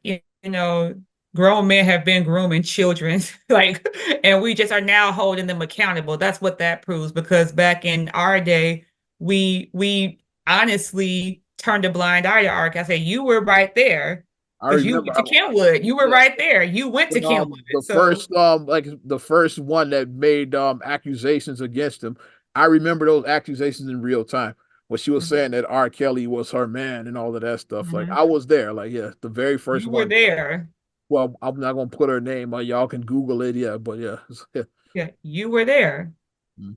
grown men have been grooming children, like, and we just are now holding them accountable. That's what that proves. Because back in our day, we honestly turned a blind eye to Ark. I said, you were right there
I
because you
remember,
went to Kenwood. You were
yeah,
right there. You went to Kenwood.
the
So
first like the first one that made accusations against him. I remember those accusations in real time when she was saying that R. Kelly was her man and all of that stuff. Like
mhm.
I was there, like yeah, the very first
You were
one.
there.
Well, I'm not gonna put her name. Y'all can Google it, yeah, but yeah,
Yeah, you were there.
mm,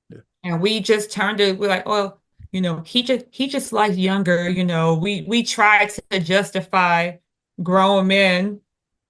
yeah.
And we just turned it, we're like, oh, he just likes younger, we tried to justify grown men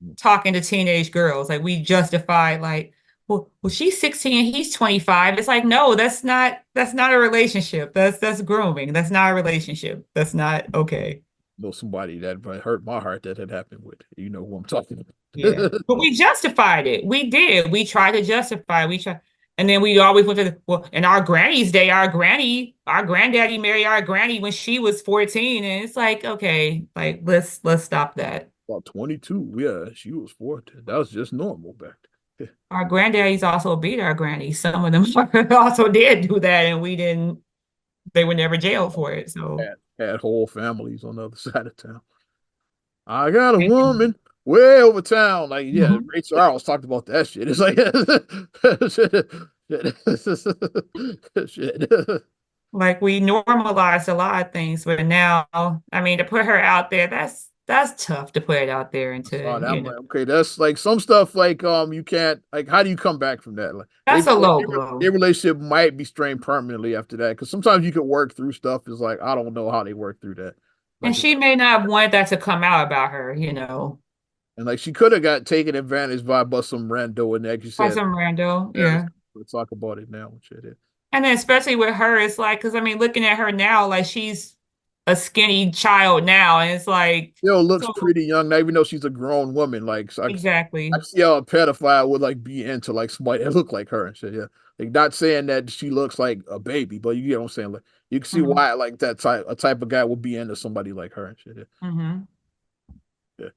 Mm.
talking to teenage girls. Like we justified like, well, she's 16 and he's 25. It's like, no, that's not a relationship. That's grooming. That's not a relationship. That's not okay.
Know somebody that hurt my heart that had happened with. You know who I'm talking
Yeah.
about.
But we justified it. We did. We tried to justify. We tried. And then we always went to well, in our granny's day, our granddaddy married our granny when she was 14. And it's like, okay, like let's stop that.
About 22. Yeah, she was 14. That was just normal back then.
Our granddaddies also beat our grannies. Some of them also did do that, and we didn't, they were never jailed for it. So
Had whole families on the other side of town. I got a woman way over town. Like, yeah,
Mhm.
Ray Charles talked about that shit. It's like shit. Shit.
Like we normalized a lot of things, but now, I mean, to put her out there, that's tough to put it out there and
So
to,
I'm like, okay, that's like some stuff like you can't like how do you come back from that? Like
that's a low blow.
their relationship might be strained permanently after that because sometimes you can work through stuff. It's like I don't know how they work through that.
And
Like
she may not have wanted that to come out about her, you know,
and like she could have got taken advantage by some rando and like you
by
said,
some rando.
yeah,
Yeah.
let's talk about it now. Shit, yeah.
And then especially with her, it's like, because I mean, looking at her now, like she's a skinny child now, and it's like,
Still looks
so
pretty young now, even though she's a grown woman. Like so I
exactly.
see how a pedophile would like be into like somebody that look like her and shit. Yeah, like not saying that she looks like a baby, but you get what I'm saying. Like you can see
Hmm.
why like that type of guy would be into somebody like her and shit. Yeah,
Hmm.
yeah.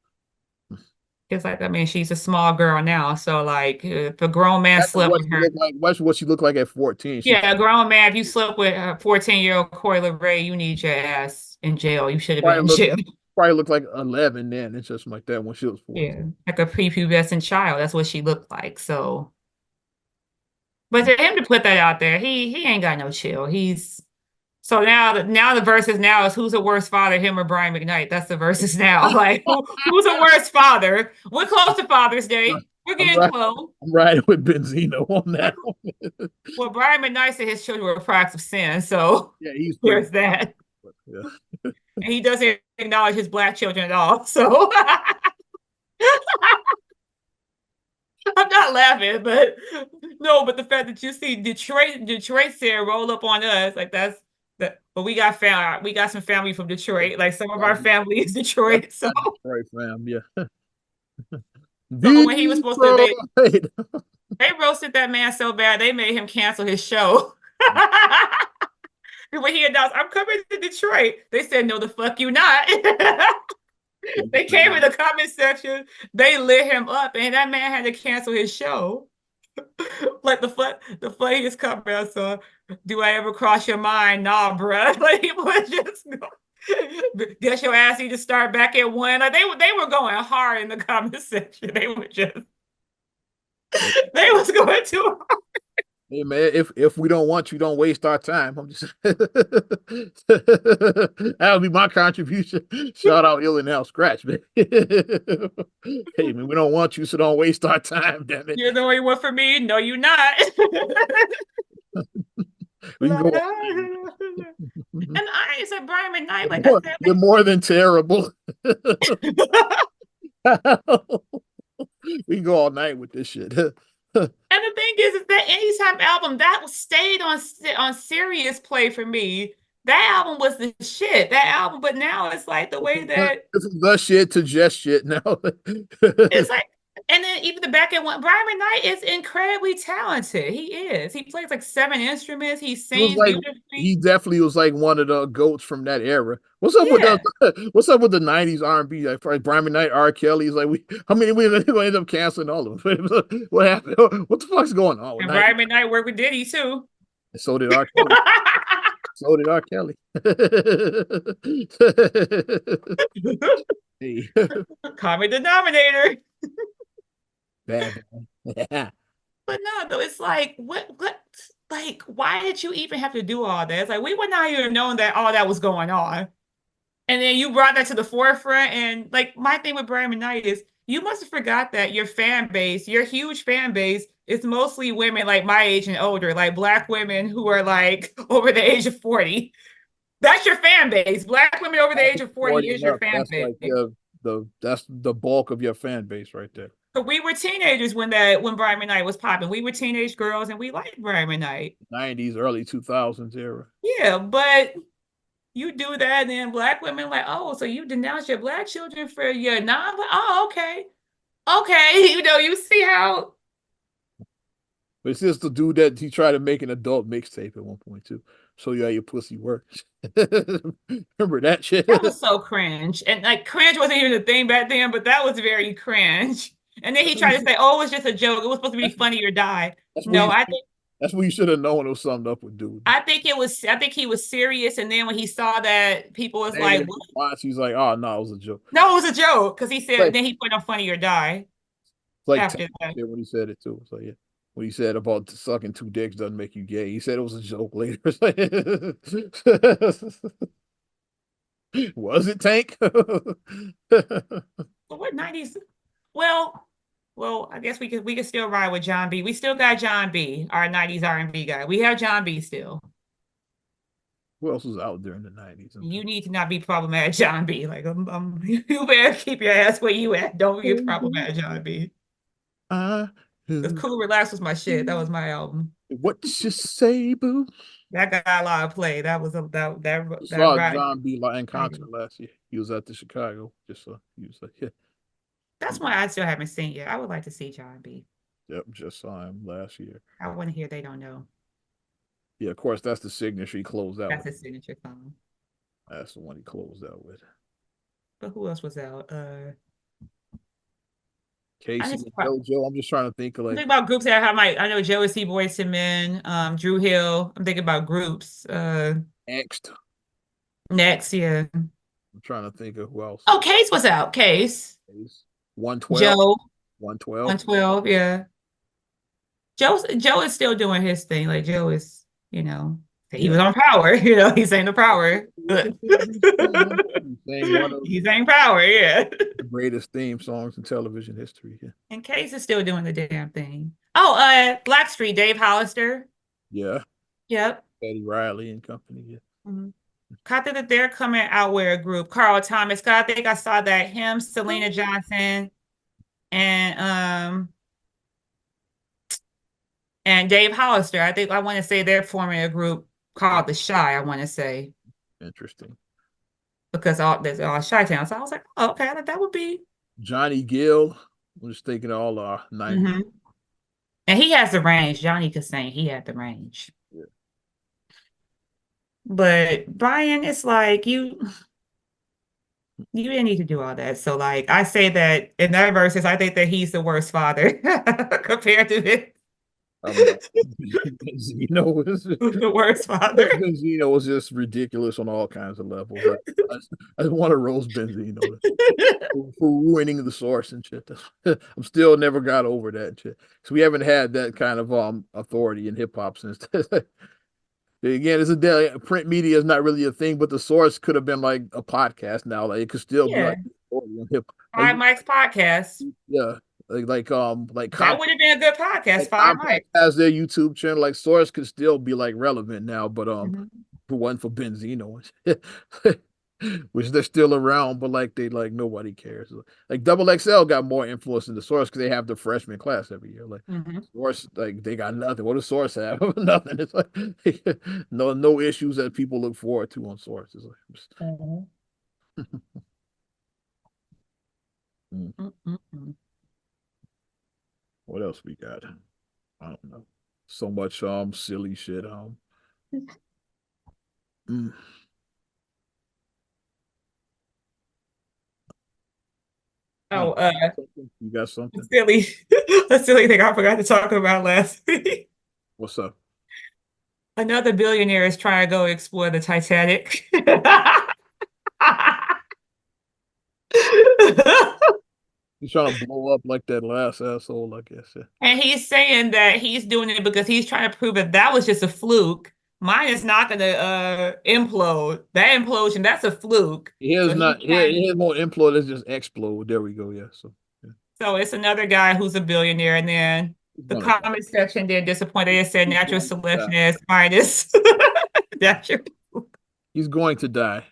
It's like, I mean, she's a small girl now, so like, if a grown man
Imagine
slept
what
with
she
her,
looked like. Imagine what she looked like at 14. She
yeah, a grown man, if you slept with a 14-year-old Corey LeRae, you need your ass in jail. You should have been
probably
in
looked
jail.
probably looked like 11 then. It's just like that when she was
Yeah,
14.
like a prepubescent child. That's what she looked like. So, but for him to put that out there, he ain't got no chill. He's so now the versus now is who's a worse father, him or Brian McKnight? That's the versus now. Like who's a worse father? We're close to Father's Day. We're
I'm
getting
right.
close.
I'm riding with Benzino on that one.
Well, Brian McKnight said his children were products of sin, so
Yeah, he's pretty.
there's that.
Yeah.
And he doesn't acknowledge his black children at all. So I'm not laughing, but no, but the fact that you see Detroit said roll up on us, like that's that. But we got some family from Detroit. Like some of our family is
That's
Detroit. So
not Detroit, fam. Yeah.
so when he was supposed to
Detroit.
they roasted that man so bad they made him cancel his show. When he announced, I'm coming to Detroit, they said, no, the fuck you not. They came in the comment section, they lit him up, and that man had to cancel his show. Like the funniest comment I saw. Do I ever cross your mind? Nah, bruh. Like he was just guess your ass need to start back at one. Like they were going hard in the comment section. They were just they was going too hard.
Hey man, if we don't want you, don't waste our time. I'm just that'll be my contribution. Shout out Ill and Al Scratch, man. Hey man, we don't want you, so don't waste our time, damn it.
You're the only one for me. No, you're not.
We can
And
go
I said Brian McKnight, like I said,
you're more than terrible. We can go all night with this shit.
and the thing is that Anytime album that stayed on serious play for me. That album was the shit. That album, but now it's like the way that
This is the shit to just shit now.
it's like, and then even the back end one, Brian McKnight is incredibly talented. He is. He plays like 7 instruments. He
He was
sings
like he
beautifully.
definitely was like one of the goats from that era.
Yeah.
What's up with the '90s R&B? Like Brian McKnight, R. Kelly is like I mean we gonna end up canceling all of them. What happened? What the fuck's going on with
And
90s?
Brian McKnight worked with Diddy too.
So did R. Kelly. So did R. Kelly. Hey,
Common denominator.
bad. Bad.
But no, though, it's like, like, why did you even have to do all that? It's like, we would not even known that all that was going on. And then you brought that to the forefront. And like, my thing with Brian McKnight is you must have forgot that your fan base, your huge fan base, is mostly women like my age and older, like Black women who are like over the age of 40. That's your fan base. Black women over the age of 40
40
is
and
your
up.
fan
That's
base.
like that's the bulk of your fan base right there.
So we were teenagers when Brian McKnight was popping. We were teenage girls and we liked Brian McKnight.
'90s, early 2000s era.
Yeah, but you do that, and then Black women like, oh, so you denounce your Black children for your non? Oh, okay, okay. You see how
But it's just the dude that he tried to make an adult mixtape at one point too. Show you how your pussy works. Remember that shit?
that was so cringe, and like cringe wasn't even a thing back then, but that was very cringe. And then he tried to say, oh, it was just a joke. It was supposed to be
That's,
funny or die.
that's what
No,
you that's what you should have known it was something up with dude.
I think he was serious, and then when he saw that people was like,
Negative
what?
response, he's like, oh no, it was a joke.
No, it was a joke because he said
Like
then he put on funny or die
like
after that.
shit when he said it too. So yeah. What he said about sucking two dicks doesn't make you gay. He said it was a joke later. Was it, Tank?
What 90s? Well, I guess we could still ride with John B. We still got John B, our 90s R&B guy. We have John B still.
Who else was out there in the 90s?
You need to not be problematic, John B. Like, you better keep your ass where you at. Don't be problematic, John B. Because Cool Relax was my shit. That was my album.
What you say, boo?
That got a lot of play. That was that
saw
ride.
John B. in concert last year. He was at the Chicago. He was like, yeah.
That's why I still haven't seen yet. I would like to see John B.
Yep, just saw him last year.
I want to hear They Don't Know.
Yeah, of course, that's the signature he closed out.
That's his signature song.
That's the one he closed out with.
But who else was out?
Casey and JoJo. I'm just trying to think of like.
I'm thinking about groups that have I know Joe-C, Boyz II Men, Dru Hill. I'm thinking about groups.
Next,
yeah.
I'm trying to think of who else.
Oh, Case was out. Case.
112.
Joe.
112.
112, yeah. Joe is still doing his thing. Like Joe is, he was on Power. He sang the Power. He sang Power, yeah.
The greatest theme songs in television history. Yeah.
And Case is still doing the damn thing. Oh, Blackstreet, Dave Hollister.
Yeah.
Yep.
Eddie Riley and company. Yeah.
Mm-hmm. I think that they're coming out with a group. Carl Thomas. I think I saw that him, Selena Johnson, and Dave Hollister. I want to say they're forming a group called The Shy. I want to say.
Interesting.
Because there's all Chi-Town. So I was like, oh, okay, that would be
Johnny Gill. I'm just thinking all our 90s.
Mm-hmm. And he has the range. Johnny could sing. He had the range.
Yeah.
But Brian, it's like you didn't need to do all that. So like I say that in that verses, I think that he's the worst father compared to it.
Benzino was
the worst father.
Benzino was just ridiculous on all kinds of levels. I want to roast Benzino for ruining the Source and shit. I'm still never got over that shit. So we haven't had that kind of authority in hip hop since. Again, it's a print media is not really a thing, but the Source could have been like a podcast now. Like it could still be like
Five Mike's podcast.
Yeah. Like
that would have been a good podcast. Five Mike
has their YouTube channel. Like Source could still be like relevant now, but if it wasn't for Benzino, which they're still around, but like nobody cares. Like Double XL got more influence than the Source because they have the freshman class every year. Like Source, like they got nothing. What does Source have? Nothing. It's like no issues that people look forward to on Source. It's like, what else we got? I don't know. So much silly shit.
Oh,
you got something?
A silly thing I forgot to talk about last week.
What's up?
Another billionaire is trying to go explore the Titanic.
He's trying to blow up like that last asshole, I guess. Yeah.
And he's saying that he's doing it because he's trying to prove that was just a fluke. Mine is not going to implode. That implosion, that's a fluke.
His not. His won't implode. It's just explode. There we go. Yeah.
So it's another guy who's a billionaire, and then the comment section they're disappointed. It said natural selection is minus.
He's going to die.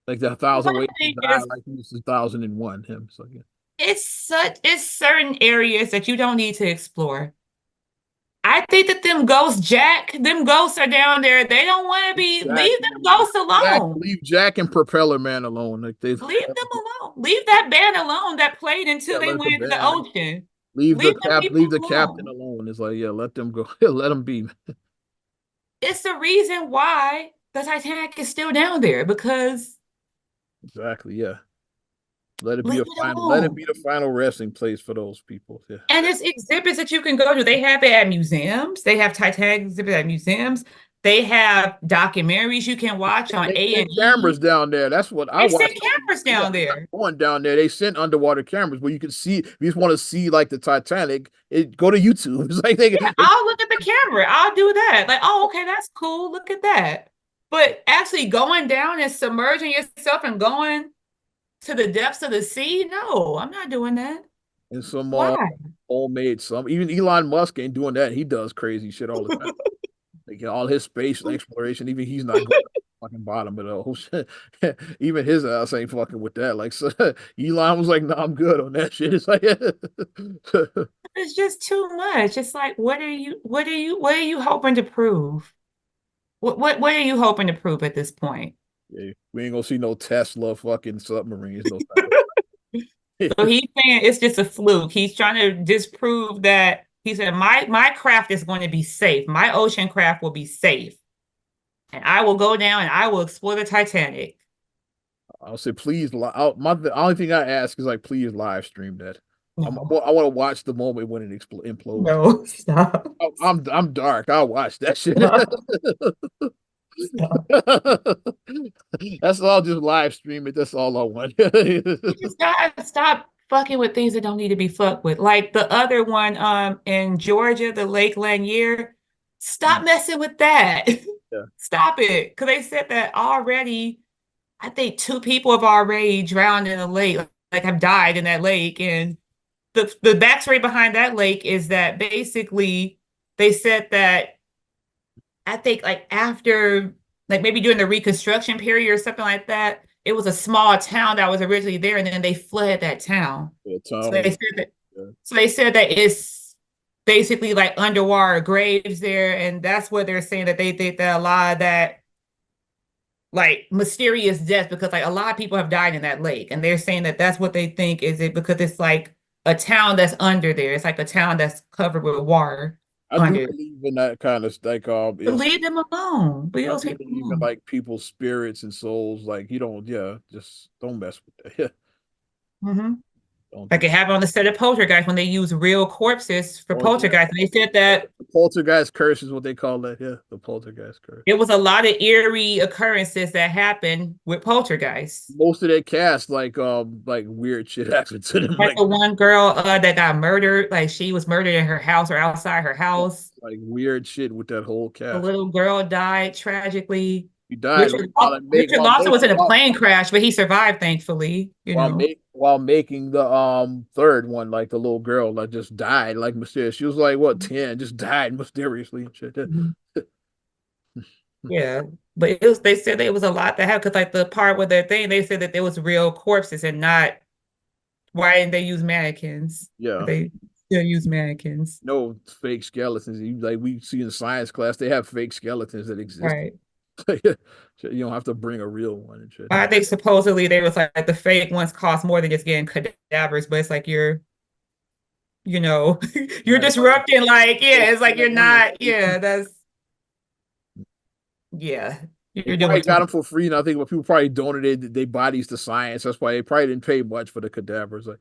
Like the 1,000 ways to die, like this is 1,001 him. So yeah.
It's certain areas that you don't need to explore. I think that them ghosts are down there. They don't want to be. Leave them ghosts alone.
Leave Jack and Propeller Man alone. Like leave
them alone. Leave that band alone that played until they went into the ocean.
Leave the captain alone. It's like, yeah, let them go. Let them be.
It's the reason why the Titanic is still down there, because
exactly, yeah. Let it be the final resting place for those people. Yeah.
And it's exhibits that you can go to. They have it at museums. They have Titanic exhibits at museums. They have documentaries you can watch on
They sent
A&E.
cameras down there. That's what I
They sent
watched.
cameras
Yeah,
down
I'm not
there.
going down there. They sent underwater cameras where you can see. If you just want to see like the Titanic, go to YouTube. It's like
Yeah, I'll look at the camera. I'll do that. Like, oh, okay, that's cool. Look at that. But actually going down and submerging yourself and going to the depths of the sea, no, I'm not doing that.
and some
Why?
homemade some. Even Elon Musk ain't doing that. He does crazy shit all the time. Like all his space exploration, even he's not going to the fucking bottom of the ocean. Even his ass ain't fucking with that. Like so, Elon was like, "No, nah, I'm good on that shit." It's like,
It's just too much. It's like, what are you hoping to prove? What are you hoping to prove at this point?
yeah, we ain't gonna see no Tesla fucking submarines, no.
So he's saying it's just a fluke. He's trying to disprove that. He said, my craft is going to be safe. My ocean craft will be safe. And I will go down and I will explore the Titanic.
I'll say, please. The only thing I ask is like, please live stream that.
No,
I want to watch the moment when it implodes.
no, stop.
I'm dark. I'll watch that shit.
Stop. Stop.
That's all. Just live stream it. That's all I want.
You just gotta stop fucking with things that don't need to be fucked with. Like the other one in Georgia, the Lake Lanier. Stop messing with that.
Yeah.
Stop it. Because they said that already, I think two people have already drowned in the lake, like have died in that lake. And the backstory behind that lake is that basically they said that I think like after like maybe during the Reconstruction period or something like that, it was a small town that was originally there, and then they flooded that town.
Yeah,
So
Tom
they
was,
said that
yeah.
so they said that it's basically like underwater graves there, and that's what they're saying that they think that a lot of that like mysterious death because like a lot of people have died in that lake, and they're saying that that's what they think is it because it's like a town that's under there. It's like a town that's covered with water
I do
under.
believe in that kind of like
But
is
leave them alone. Leave
I
those
do
people
believe in
alone.
like people's spirits and souls. Like you don't, yeah, just don't mess with that. Yeah,
Mm-hmm.
don't
Like
do.
it happened on the set of Poltergeist when they used real corpses for
Oh yeah,
Poltergeist. And they said that
the poltergeist curse is what they call that. Yeah, the poltergeist curse.
it was a lot of eerie occurrences that happened with Poltergeist.
Most of that cast like weird shit happened to them.
Like the one girl that got murdered, like she was murdered in her house or outside her house.
Like weird shit with that whole
The
cast.
little girl died tragically.
He died
Richard Lawson was in a plane crash, but he survived, thankfully, you know.
while making the third one. Like the little girl like just died like mysterious. She was like what 10, just died mysteriously and shit.
Mhm. Yeah. But it was they said it was a lot that happened because like the part where the thing they said that there was real corpses and not why didn't they use mannequins? But
Yeah.
they still use mannequins.
No fake skeletons. Like we see in science class, they have fake skeletons that exist.
Right.
You don't have to bring a real one and shit.
I think supposedly they was like the fake ones cost more than just getting cadavers, but it's like you know, you're disrupting like, yeah, it's like you're not, yeah, that's yeah,
They
you're
probably
doing too
got
much.
them for free, and I think people probably donated their bodies to science. That's why they probably didn't pay much for the cadavers. Like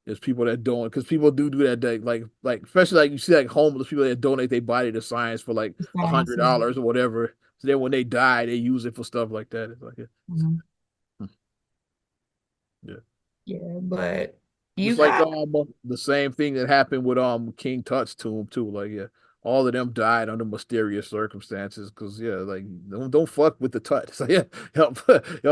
there's people that don't, because people do that. Like especially like you see like homeless people that donate their body to science for like
Science, yeah.
$100 or whatever. So then when they die, they use it for stuff like that. It's like
Mhm.
yeah,
Yeah, but you
just like
got
the same thing that happened with King Tut's tomb too. Like yeah, all of them died under mysterious circumstances. Because yeah, like don't fuck with the Tut. So yeah, y'all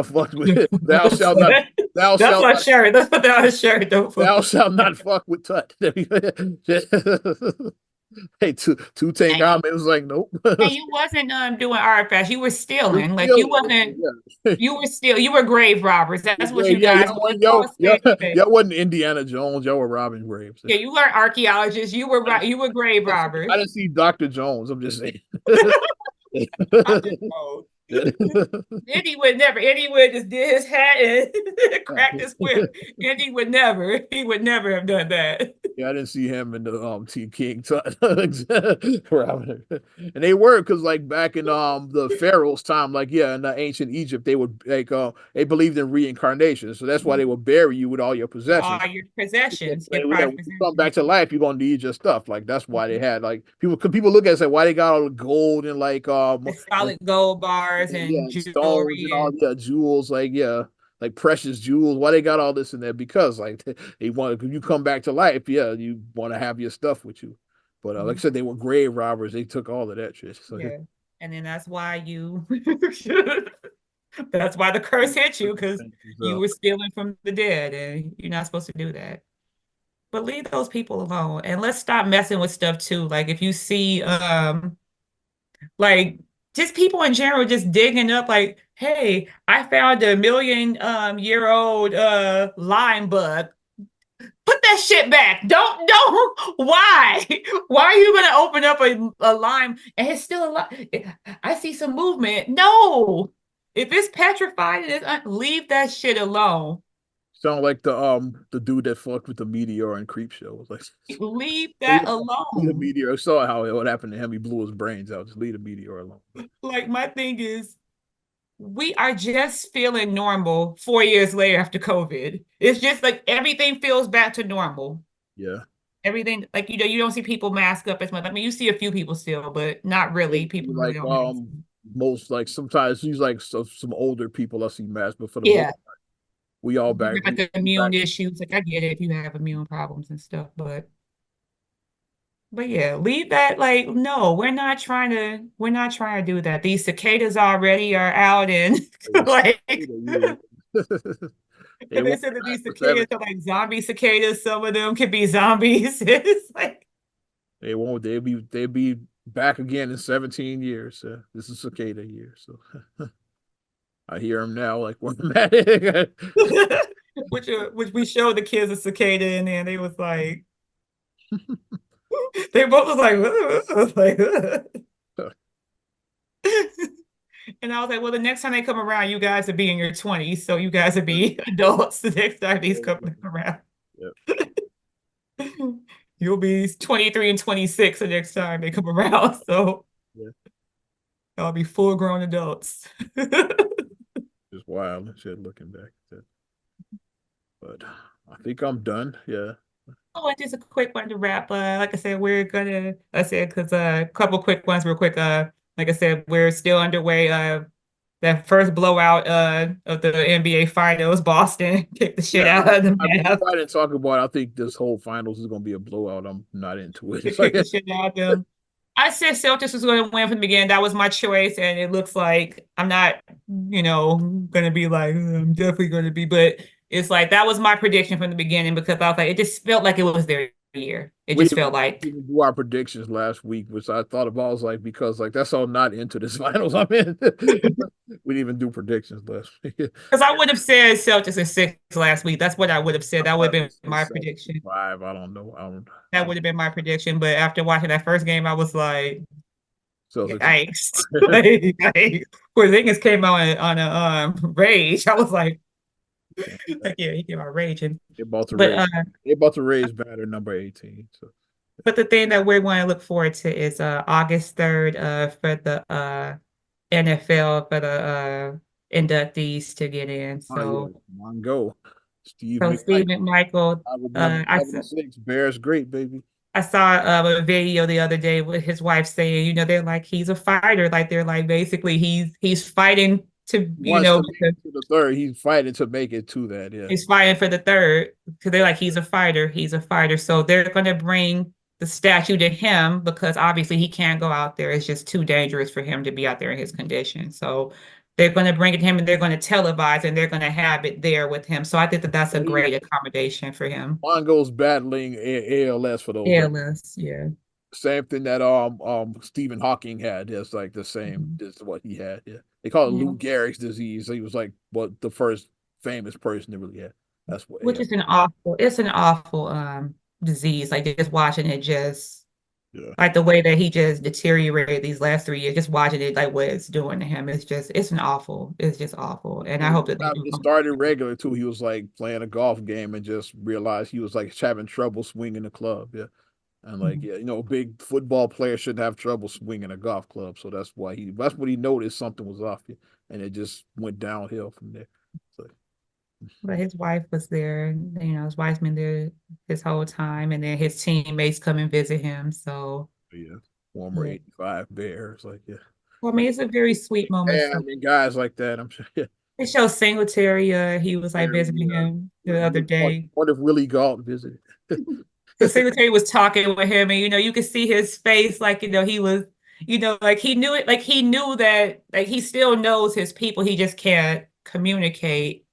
fuck with it. Thou shalt not. Thou
that's
shalt
my
not.
shirt. That's what that was shirt. Don't fuck
Thou
with
shalt not fuck with Tut. Hey, Tutankhamun was like, nope.
and you wasn't doing artifacts. You were
We're
stealing. Like you
stealing.
wasn't.
Yeah.
You were grave robbers. That's what you
Yeah,
guys.
y'all wasn't Indiana Jones. Y'all were robbing graves.
Yeah, you weren't archaeologists. You were grave robbers.
I didn't see Dr. Jones. I'm just saying.
I didn't know. Eddie would just did his hat and cracked his whip. Eddie would never, he would never have done that.
Yeah, I didn't see him in the T King and they were because like back in the Pharaoh's time, like yeah, in the ancient Egypt, they would like they believed in reincarnation, so that's why they would bury you with all your possessions.
All your possessions, your
Yeah,
prized
when you come
possessions.
back to life, you're gonna need your stuff. Like that's why they had like people. Cause people look at it and say why they got all the gold and like
The solid gold bars
yeah,
and
and stones
jewelry
and all
and
yeah jewels like yeah like precious jewels. Why they got all this in there? Because like they want when you come back to life, yeah, you want to have your stuff with you. But like I said, they were grave robbers. They took all of that shit. So,
yeah. And then that's why you that's why the curse hit you because you
so,
were stealing from the dead and you're not supposed to do that. But leave those people alone and let's stop messing with stuff too. Like if you see like just people in general just digging up like, hey, I found a million year old lime bug. Put that shit back. Don't why? Why are you gonna open up a lime and it's still alive? I see some movement. No. If it's petrified, leave that shit alone.
sound like the dude that fucked with the meteor and Creep Show. Was like
Leave
leave
that
the
alone.
meteor. I saw how what happened to him. He blew his brains out. Just leave the meteor alone.
Like my thing is we are just feeling normal 4 years later after COVID. It's just like everything feels back to normal.
Yeah.
Everything, like, you don't see people mask up as much. I mean, you see a few people still, but not really. People really
Like
don't mask.
most like sometimes he's like some older people I see mass, but for the most
Yeah.
we all back
Like the
we back
immune issues. Like I get it if you have immune problems and stuff, but yeah, leave that. Like, no, we're not trying to do that. These cicadas already are out and like
they
because they
won't
said that
last
these
for
cicadas are
17.
like zombie cicadas. Some of them could be zombies. It's like
They won't they'll be back again in 17 years. This is cicada year. So I hear them now like when I'm
which we showed the kids a cicada and then they was like they both was like, and I was like, well, the next time they come around, you guys will be in your 20s, so you guys will be adults the next time these come around.
Yep.
You'll be 23 and 26 the next time they come around, so
Yeah.
I'll be full grown adults.
Just wild and shit looking back at that. But I think I'm done. Yeah.
Oh, and just a quick one to wrap. Like I said, I said, because a couple quick ones real quick. Like I said, we're still underway. That first blowout of the NBA Finals, Boston kicked the shit
Yeah,
out of the Mavs.
before I didn't talk about it, I think this whole finals is gonna be a blowout. I'm not into it.
They
It's like
kicked the shit out of them. I said Celtics was going to win from the beginning. That was my choice, and it looks like I'm not, going to be like I'm definitely going to be, but it's like that was my prediction from the beginning because I was like, it just felt like it was their year. It
we
just
didn't
felt like
even do our predictions last week, which I thought about. I was like, because like that's all not into this finals I'm in. We didn't even do predictions last week.
because I would have said Celtics in six last week. That's what I would have said.
I
That would have
probably
been
say
my
seven,
prediction.
five. I don't know.
That would have been my prediction. But after watching that first game, I was like,
Celtics.
yikes. Like, Porzingis came out on a rage. I was like, yeah, he came out raging.
They're about to
But
raise. They're about to raise batter number 18. So
but the thing that we want to look forward to is August 3rd for the NFL for the inductees to get in.
oh yeah, Mongo, Steve
Steve
McKnight.
McMichael,
I would number
I
76. Bears great, baby.
I saw a video the other day with his wife saying, they're like he's a fighter, like they're like basically he's fighting to,
He wants to make it to the third. He's fighting to make it to that. Yeah.
he's fighting for the third because they're like he's a fighter, he's a fighter. So they're gonna bring the statue to him because obviously he can't go out there. It's just too dangerous for him to be out there in his condition. So they're going to bring it to him and they're going to televise and they're going to have it there with him. So I think that that's a great accommodation for him.
Mongo's battling ALS for those.
ALS, yeah.
Same thing that Stephen Hawking had. It's like the same. This is what he had. Yeah. They call it
Yeah.
Lou Gehrig's disease. He was like what the first famous person that really had. That's what
Which is an awful disease. Like just watching it just
Yeah.
Like the way that he just deteriorated these last 3 years, just watching it, like what it's doing to him, it's just awful. And I
And
hope that they do
it
come.
started regular too. He was like playing a golf game and just realized he was like having trouble swinging the club. Yeah. And like,
Mhm.
yeah, a big football player shouldn't have trouble swinging a golf club. So that's what he noticed something was off. And it just went downhill from there. So,
But his wife was there, his wife's been there this whole time, and then his teammates come and visit him. So,
yeah, former
yeah.
85 Bears. Like, yeah.
Well, I mean, it's a very sweet moment.
Yeah, I
So
mean, guys like that, I'm sure. Yeah.
they show Singletary, he was like
Very,
visiting him the other
what
day.
if Willie Galt visited?
The Singletary was talking with him, and you could see his face, like he was, like he knew it, like he knew that, like he still knows his people, he just can't communicate,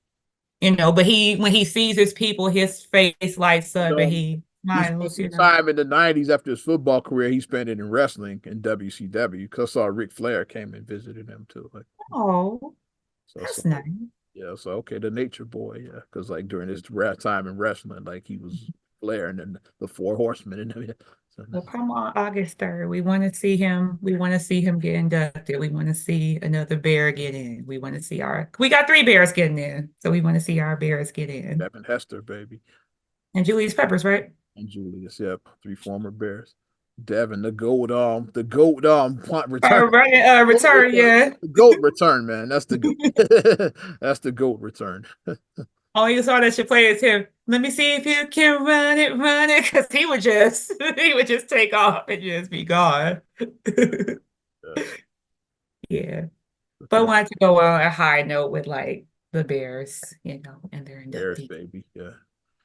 but when he sees his people, his face lights
You
up and
know,
he
he spent
smiles,
some time in the 90s after his football career. He spent it in wrestling in WCW because saw Ric Flair came and visited him too. Like,
Oh,
so
that's nice.
yeah, so okay, the Nature Boy, yeah, because like during his time in wrestling, like he was Flair and then the Four Horsemen and everything. So,
Well, come on August 3rd. We want to see him. We want to see him get inducted. We want to see another bear get in. We got 3 bears getting in. So we want to see our bears get in.
Devin Hester, baby,
And Julius Peppers, right?
and Julius, yep, 3 former Bears. Devin, the goat, punt return,
Return, yeah.
the goat return, man. That's the goat. That's the goat return.
All you saw that should play is him. Let me see if you can run it, because he would just take off and just be gone.
Yes.
Yeah. But I wanted to go on a high note with like the Bears, and their
Bears,
inductee.
baby. Yeah.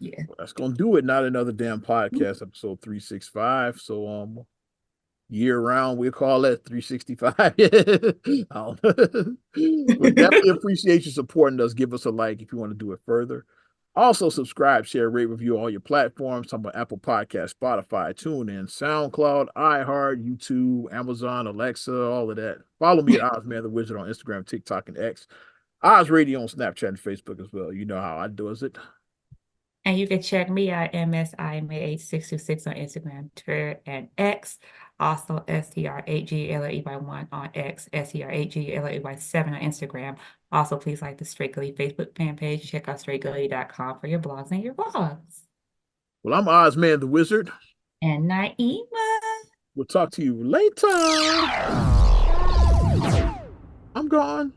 Yeah.
Well, that's gonna do it. Not another damn podcast, episode 365. So year round, we call it 365. We definitely appreciate you supporting us. Give us a like if you want to do it further. Also, subscribe, share, rate, review on all your platforms. Talking about Apple Podcast, Spotify, TuneIn, SoundCloud, iHeart, YouTube, Amazon, Alexa, all of that. Follow me at Ozman the Wizard on Instagram, TikTok, and X. Oz Radio on Snapchat and Facebook as well. You know how I do it.
And you can check me out, MSIMA8626 on Instagram, Twitter, and X. Also, STR8GLAEY1 on X, STR8GLAEY7 on Instagram. Also, please like the Straight Gully Facebook fan page. Check out straightgully.com for your blogs and your vlogs.
Well, I'm Ozman the Wizard.
And Naima.
We'll talk to you later. I'm gone.